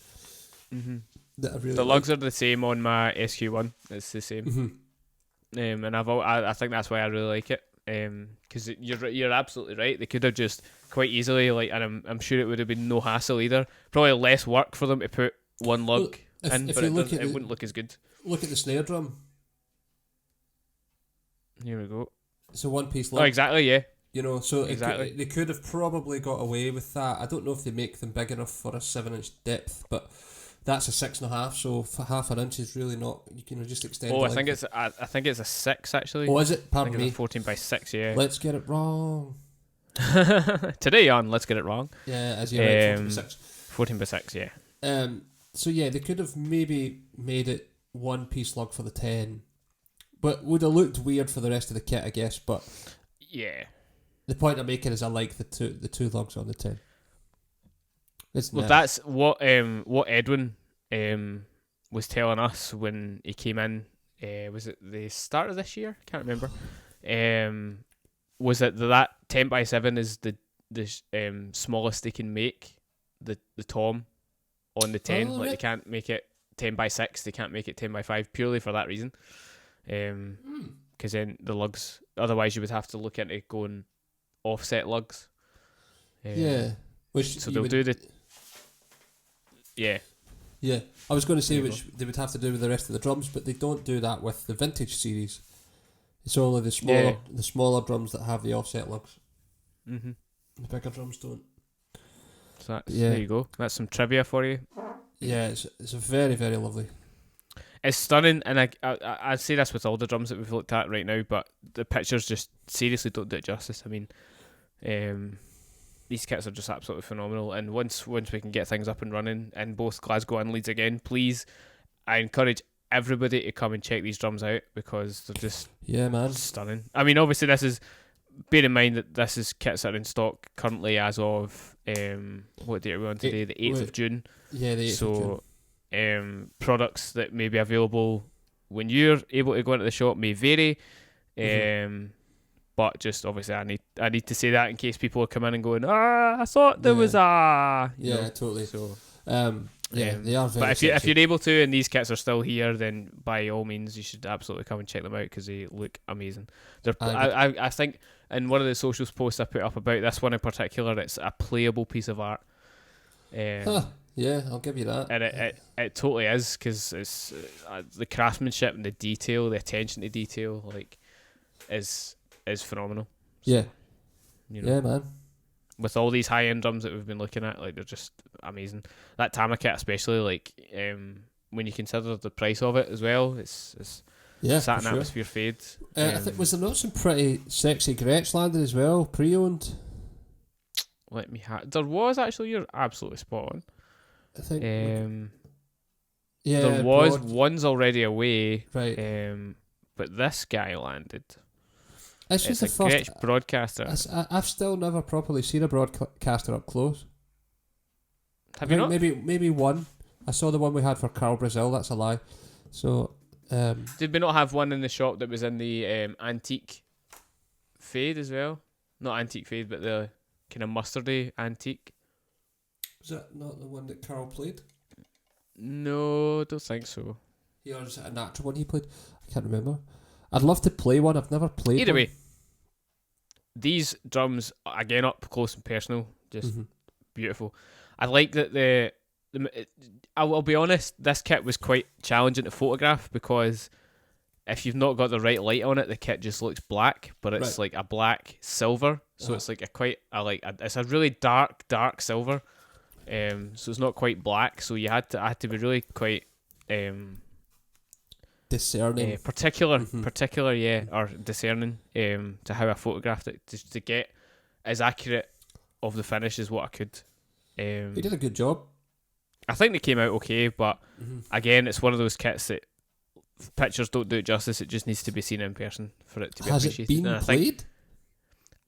Mm-hmm. That I really the like. lugs are the same on my SQ1. It's the same. Mm-hmm. And I think that's why I really like it. Because you're absolutely right. They could have just quite easily and I'm sure it would have been no hassle either. Probably less work for them to put one lug in, but it wouldn't look as good. Look at the snare drum. Here we go. It's a one-piece lug. Oh, exactly. Yeah. You know, so Exactly. they could have probably got away with that. I don't know if they make them big enough for a 7-inch depth, but that's a 6.5. So for half an inch is really not. You can just extend. Oh, I think it's a 6 actually. Oh, is it? Pardon me. 14x6. Yeah. Let's get it wrong. Today on Let's Get It Wrong. Yeah, as you're right, 14x6. 14x6. Yeah. So yeah, they could have maybe made it one-piece lug for the 10, but would have looked weird for the rest of the kit, I guess. But yeah. The point I'm making is I like the two lugs on the 10. That's what Edwin was telling us when he came in. Was it the start of this year? Can't remember. Was it that 10x7 is the smallest they can make the tom on the 10? Oh, like they can't make it 10x6. They can't make it 10x5 purely for that reason. Because then the lugs. Otherwise, you would have to look into going offset lugs. Yeah. Which so they'll do the. Yeah. Yeah, I was going to say which they would have to do with the rest of the drums, but they don't do that with the vintage series. It's only the smaller drums that have the offset lugs. Mm-hmm. The bigger drums don't. So there you go. That's some trivia for you. Yeah, it's a very, very lovely. It's stunning, and I say this with all the drums that we've looked at right now, but the pictures just seriously don't do it justice. I mean, these kits are just absolutely phenomenal, and once we can get things up and running in both Glasgow and Leeds again, please, I encourage everybody to come and check these drums out because they're just stunning. I mean, obviously bear in mind that this is kits that are in stock currently as of what date are we on today? The 8th of June. Yeah, the 8th of June. Products that may be available when you're able to go into the shop may vary. But just obviously I need to say that in case people are coming and going, I thought there was totally. So they are very but if you're able to and these kits are still here, then by all means you should absolutely come and check them out because they look amazing. I think in one of the socials posts I put up about this one in particular, it's a playable piece of art. Yeah, I'll give you that. And it totally is because it's the craftsmanship and the detail, the attention to detail, like is phenomenal. So, yeah, yeah, man. With all these high end drums that we've been looking at, like they're just amazing. That Tama kit, especially, like when you consider the price of it as well, it's Satin Atmosphere Fade. I think was there not some pretty sexy Gretsch landed as well, pre-owned? There was actually. You're absolutely spot on. I think. There was one's already away, right? But this guy landed. It's just the first Gretsch broadcaster. I've still never properly seen a broadcaster up close. Have you not? Maybe one. I saw the one we had for Carl Brazil. That's a lie. So Did we not have one in the shop that was in the antique fade as well? Not antique fade, but the kind of mustardy antique. Was that not the one that Carl played? No, don't think so. Or was it a natural one he played? I can't remember. I'd love to play one. I've never played Either one. way, these drums, again, up close and personal, just beautiful. I like that I'll be honest, this kit was quite challenging to photograph because if you've not got the right light on it, the kit just looks black, but it's like a black silver, so it's like it's a really dark silver, so it's not quite black. So I had to be really quite discerning, particular, or discerning to how I photographed it, just to get as accurate of the finish as what I could. He did a good job. I think they came out okay, but again, it's one of those kits that pictures don't do it justice. It just needs to be seen in person for it to be appreciated. Has it been played?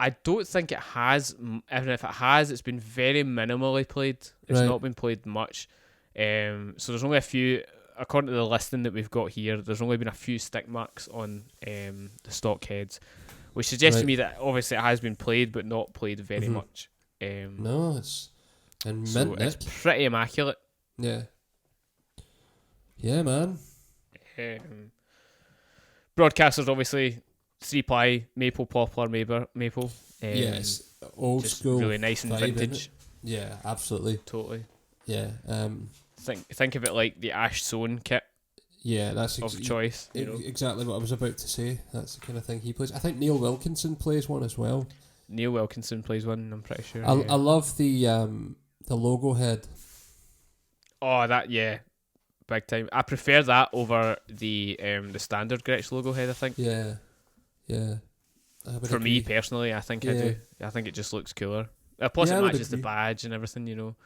I don't think it has. Even if it has, it's been very minimally played. It's not been played much. So there's only a few, according to the listing that we've got here, there's only been a few stick marks on the stock heads, which suggests to me that obviously it has been played, but not played very much. No, it's in so mint it's nick. pretty immaculate. Yeah. Yeah, man. Broadcasters, obviously, 3-ply, maple, poplar, maple. Yes, old just school. really nice and vibe, vintage. Yeah, absolutely. Totally. Yeah. Think of it like the Ash Sewn kit Yeah, that's of choice. You know? Exactly what I was about to say. That's the kind of thing he plays. I think Neil Wilkinson plays one as well. Neil Wilkinson plays one, I'm pretty sure. I love the logo head. Oh, that, yeah. Big time. I prefer that over the standard Gretsch logo head, I think. Yeah. Yeah. For me personally, I think I do. I think it just looks cooler. Plus it matches the badge and everything, you know.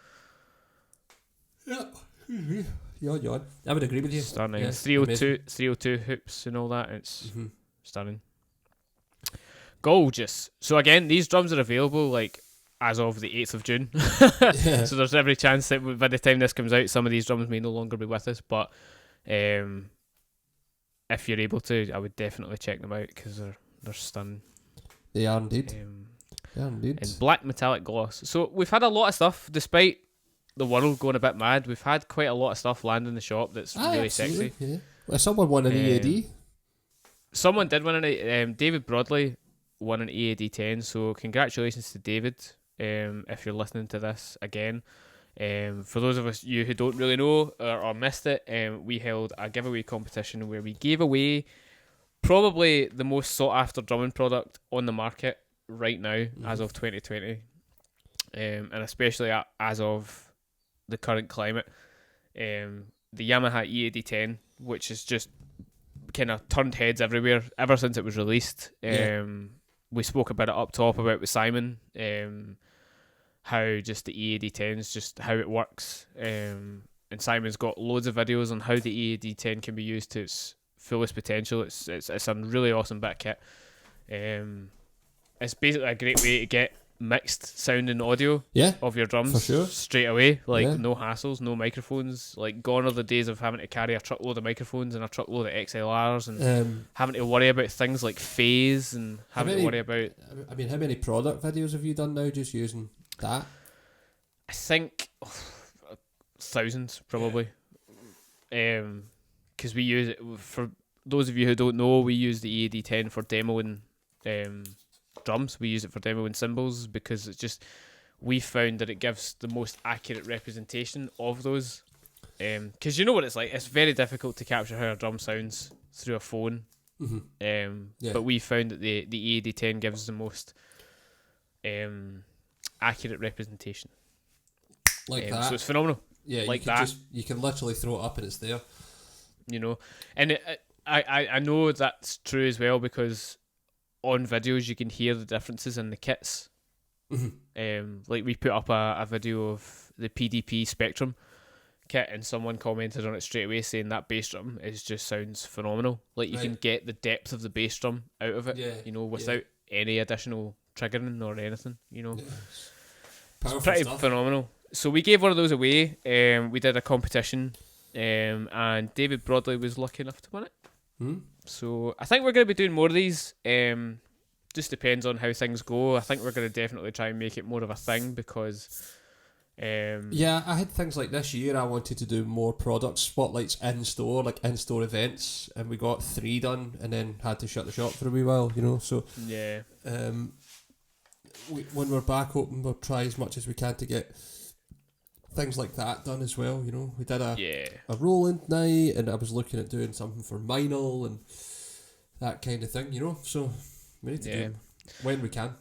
Yeah. Yawn. I would agree with you. Stunning. Yeah, 302 hoops and all that. It's stunning. Gorgeous. So again, these drums are available like as of the 8th of June. Yeah. So there's every chance that by the time this comes out, some of these drums may no longer be with us. But if you're able to, I would definitely check them out because they're stunning. They are indeed. They are indeed. In black metallic gloss. So we've had a lot of stuff, despite the world going a bit mad. We've had quite a lot of stuff land in the shop that's really sexy. Yeah. Well, someone won an EAD. Someone did win an David Broadley won an EAD 10, so congratulations to David if you're listening to this again. For those of you who don't really know or missed it, we held a giveaway competition where we gave away probably the most sought after drumming product on the market right now as of 2020, and especially as of the current climate. The Yamaha EAD 10, which has just kind of turned heads everywhere ever since it was released. We spoke about it up top about with Simon, how just the EAD 10s, just how it works. And Simon's got loads of videos on how the EAD 10 can be used to its fullest potential. It's a really awesome bit of kit. It's basically a great way to get mixed sounding audio of your drums for sure. Straight away. No hassles, no microphones. Like, gone are the days of having to carry a truckload of microphones and a truckload of XLRs and having to worry about things like phase and having to worry about... I mean, how many product videos have you done now just using that? I think thousands, probably. Because we use it, for those of you who don't know, we use the EAD 10 for demoing drums. We use it for demoing cymbals because it's just, we found that it gives the most accurate representation of those. Because you know what it's like, it's very difficult to capture how a drum sounds through a phone. But we found that the EAD 10 gives the most accurate representation. Like that. So it's phenomenal. Yeah, like that. You can literally throw it up and it's there. You know, and I know that's true as well because on videos you can hear the differences in the kits. Like we put up a video of the PDP Spectrum kit and someone commented on it straight away saying that bass drum just sounds phenomenal. Like you can get the depth of the bass drum out of it, you know, without any additional triggering or anything, you know. It's pretty phenomenal. So we gave one of those away. We did a competition, and David Broadley was lucky enough to win it. So I think we're going to be doing more of these. Just depends on how things go. I think we're going to definitely try and make it more of a thing because. Yeah, I had things like this year. I wanted to do more product spotlights in store, like in store events, and we got 3 done, and then had to shut the shop for a wee while. So yeah. When we're back open, we'll try as much as we can to get things like that done as well. We did a Roland night, and I was looking at doing something for Minel and that kind of thing. So we need to do it when we can.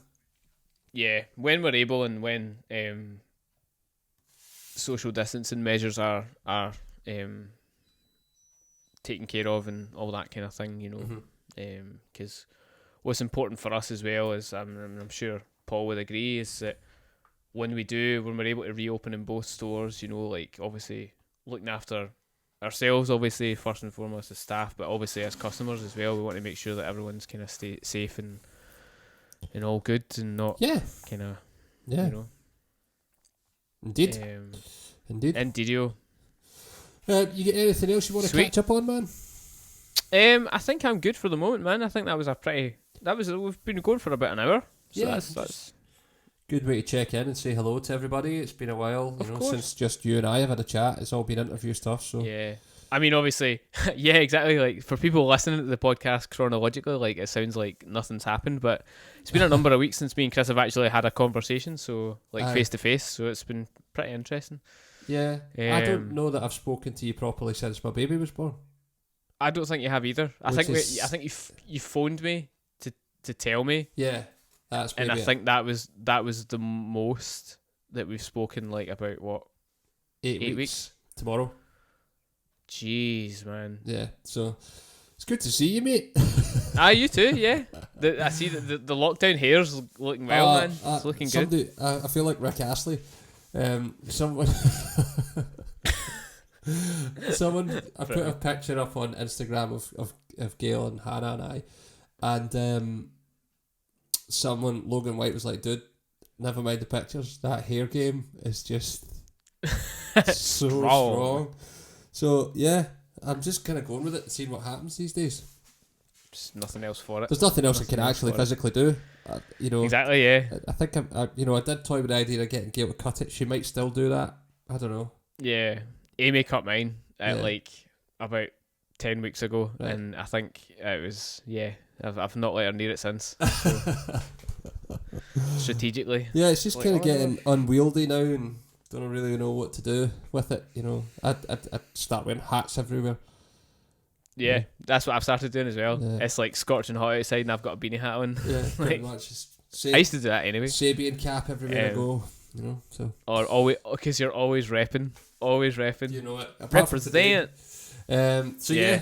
Yeah, when we're able, and when social distancing measures are taken care of and all that kind of thing, because what's important for us as well is, I'm sure Paul would agree, is that when we're able to reopen in both stores, like obviously looking after ourselves, obviously first and foremost as staff, but obviously as customers as well, we want to make sure that everyone's kind of stay safe and all good and not kind of Indeed. Indeed. You get anything else you want to catch up on, man? I think I'm good for the moment, man. I think we've been going for about an hour. So that's good way to check in and say hello to everybody. It's been a while, since just you and I have had a chat. It's all been interview stuff, so yeah. I mean, obviously, yeah, exactly. Like, for people listening to the podcast chronologically, like, it sounds like nothing's happened, but it's been a number of weeks since me and Chris have actually had a conversation, so, like, face to face, so it's been pretty interesting. Yeah. I don't know that I've spoken to you properly since my baby was born. I don't think you have either. I think you phoned me to tell me. Yeah. That's maybe and I think that was the most that we've spoken, like, about what? 8 weeks. Tomorrow. Jeez, man. Yeah, so it's good to see you, mate. You too, yeah. I see the lockdown hair's looking well, man. It's looking good. I feel like Rick Astley. Someone, I put a picture up on Instagram of Gail and Hannah and I, and Logan White was like, dude, never mind the pictures, that hair game is just so strong. So yeah, I'm just kind of going with it and seeing what happens these days. Just nothing else for it. There's nothing else I can actually physically do. Exactly, yeah. I think I did toy with the idea of getting Gail to cut it. She might still do that. I don't know. Yeah, Amy cut mine at like about 10 weeks ago, right. And I think it was I've not let her near it since. So. Strategically. Yeah, it's just kind of getting unwieldy now, and don't really know what to do with it. I'd start wearing hats everywhere. Yeah, that's what I've started doing as well. Yeah. It's like scorching hot outside, and I've got a beanie hat on. Yeah, pretty much. I used to do that anyway. Sabian cap everywhere I go. So. Or always, because you're always repping. You know it. Represent. So yeah.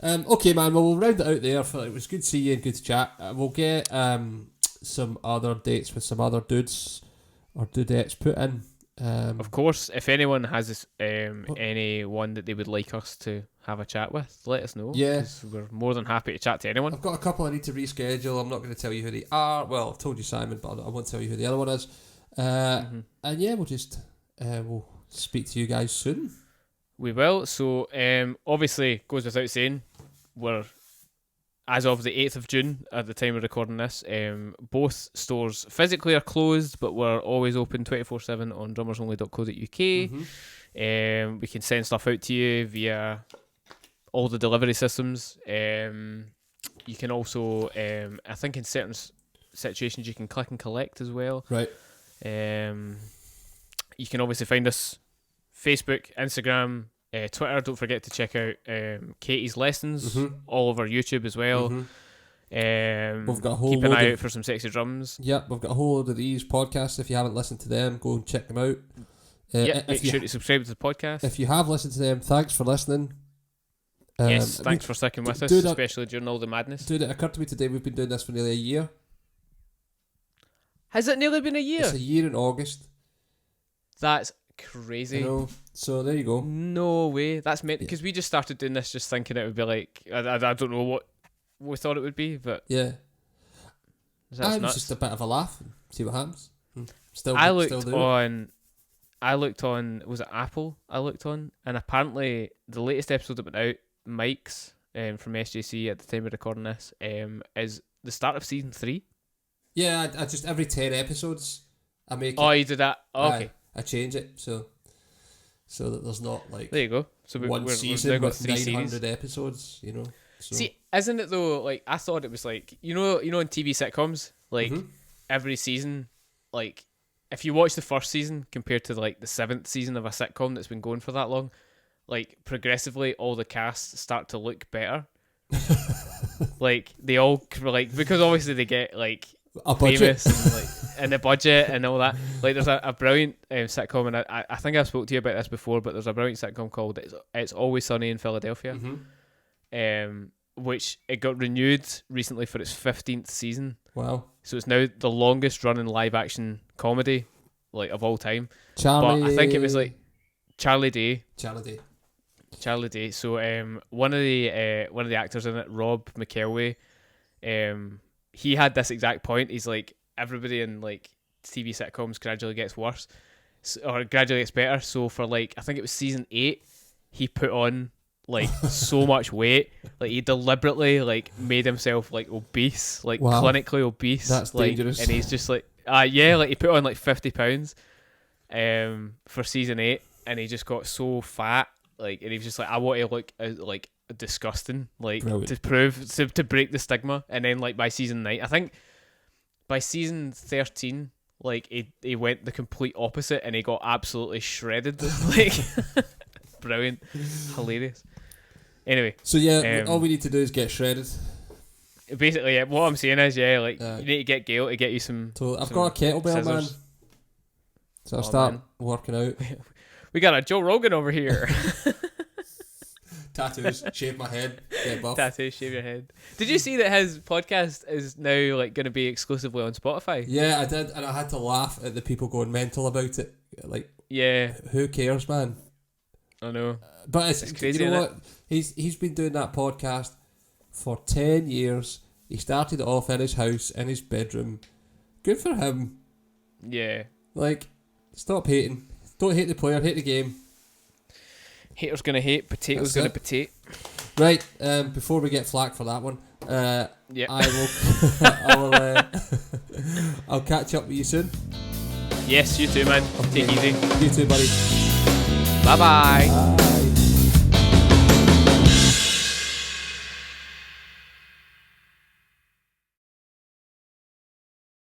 Okay, man. Well, we'll round it out there. It was good to see you and good to chat. We'll get some other dates with some other dudes or dudettes put in. Of course, if anyone has anyone that they would like us to have a chat with, let us know. Yeah, we're more than happy to chat to anyone. I've got a couple I need to reschedule. I'm not going to tell you who they are. Well, I've told you Simon, but I won't tell you who the other one is. And yeah, we'll just we'll speak to you guys soon. We will. So obviously, goes without saying, we're, as of the 8th of June, at the time of recording this, both stores physically are closed, but we're always open 24/7 on drummersonly.co.uk. We can send stuff out to you via all the delivery systems. You can also, I think in certain situations, you can click and collect as well. Right. You can obviously find us Facebook, Instagram, Twitter. Don't forget to check out Katie's lessons all over YouTube as well. We've got a whole keep an eye out for some sexy drums. Yep, we've got a whole load of these podcasts. If you haven't listened to them, go and check them out. Make sure to subscribe to the podcast. If you have listened to them, thanks for listening. Yes, thanks for sticking with us, especially during all the madness. Dude, it occurred to me today we've been doing this for nearly a year. Has it nearly been a year? It's a year in August. That's crazy. I know. So there you go. No way. That's meant because we just started doing this just thinking it would be like I don't know what we thought it would be, but yeah, that's nuts. Just a bit of a laugh and see what happens. I looked on was it Apple? I looked on, and apparently the latest episode that went out, Mike's from SJC at the time of recording this, is the start of season 3. Yeah, I just every 10 episodes I make Oh, it. you did that? Oh, okay. I change it so that there's not like There you go. So one we've season now got with 3 900 series. episodes, you know. So. See, isn't it though? Like, I thought it was like, you know, in TV sitcoms, like every season, like if you watch the first season compared to like the 7th season of a sitcom that's been going for that long, like progressively all the casts start to look better. Like they all like, because obviously they get like a budget. famous and, like, and the budget and all that. Like there's a brilliant sitcom, and I think I've spoke to you about this before, but there's a brilliant sitcom called It's Always Sunny in Philadelphia, which it got renewed recently for its 15th season. Wow. So it's now the longest running live action comedy like of all time. Charlie. But I think it was like Charlie Day. Charlie Day. So one of the actors in it, Rob McElway, he had this exact point. He's like, everybody in like TV sitcoms gradually gets worse, or gradually gets better. So for like, I think it was season 8, he put on like so much weight. Like he deliberately like made himself like obese, like clinically obese. That's like, dangerous. And he's just like, like he put on like 50 pounds for season 8, and he just got so fat. Like, and he was just like, I want to look like disgusting, like Brilliant. to prove to break the stigma. And then like by season 9, I think by season 13, like he went the complete opposite, and he got absolutely shredded. Like brilliant, hilarious. Anyway, So yeah, all we need to do is get shredded. basically, what I'm saying is, like you need to get Gail to get you some. So I've some got a kettlebell, scissors. man. So I'll start man. working out. We got a Joe Rogan over here. Tattoos, shave my head, get buff. Tattoo, shave your head. Did you see that his podcast is now like going to be exclusively on Spotify? Yeah, I did, and I had to laugh at the people going mental about it. Like, Yeah, who cares, man? I know. But it's crazy, you know innit? what? He's been doing that podcast for 10 years. He started it off in his house, in his bedroom. Good for him. Yeah. Like, stop hating. Don't hate the player, hate the game. Haters gonna hate, potatoes That's gonna it. potate. Right, before we get flack for that one, Yeah. I'll catch up with you soon. Yes, you too, man. Okay. Take it easy. You too, buddy. Bye bye. Bye.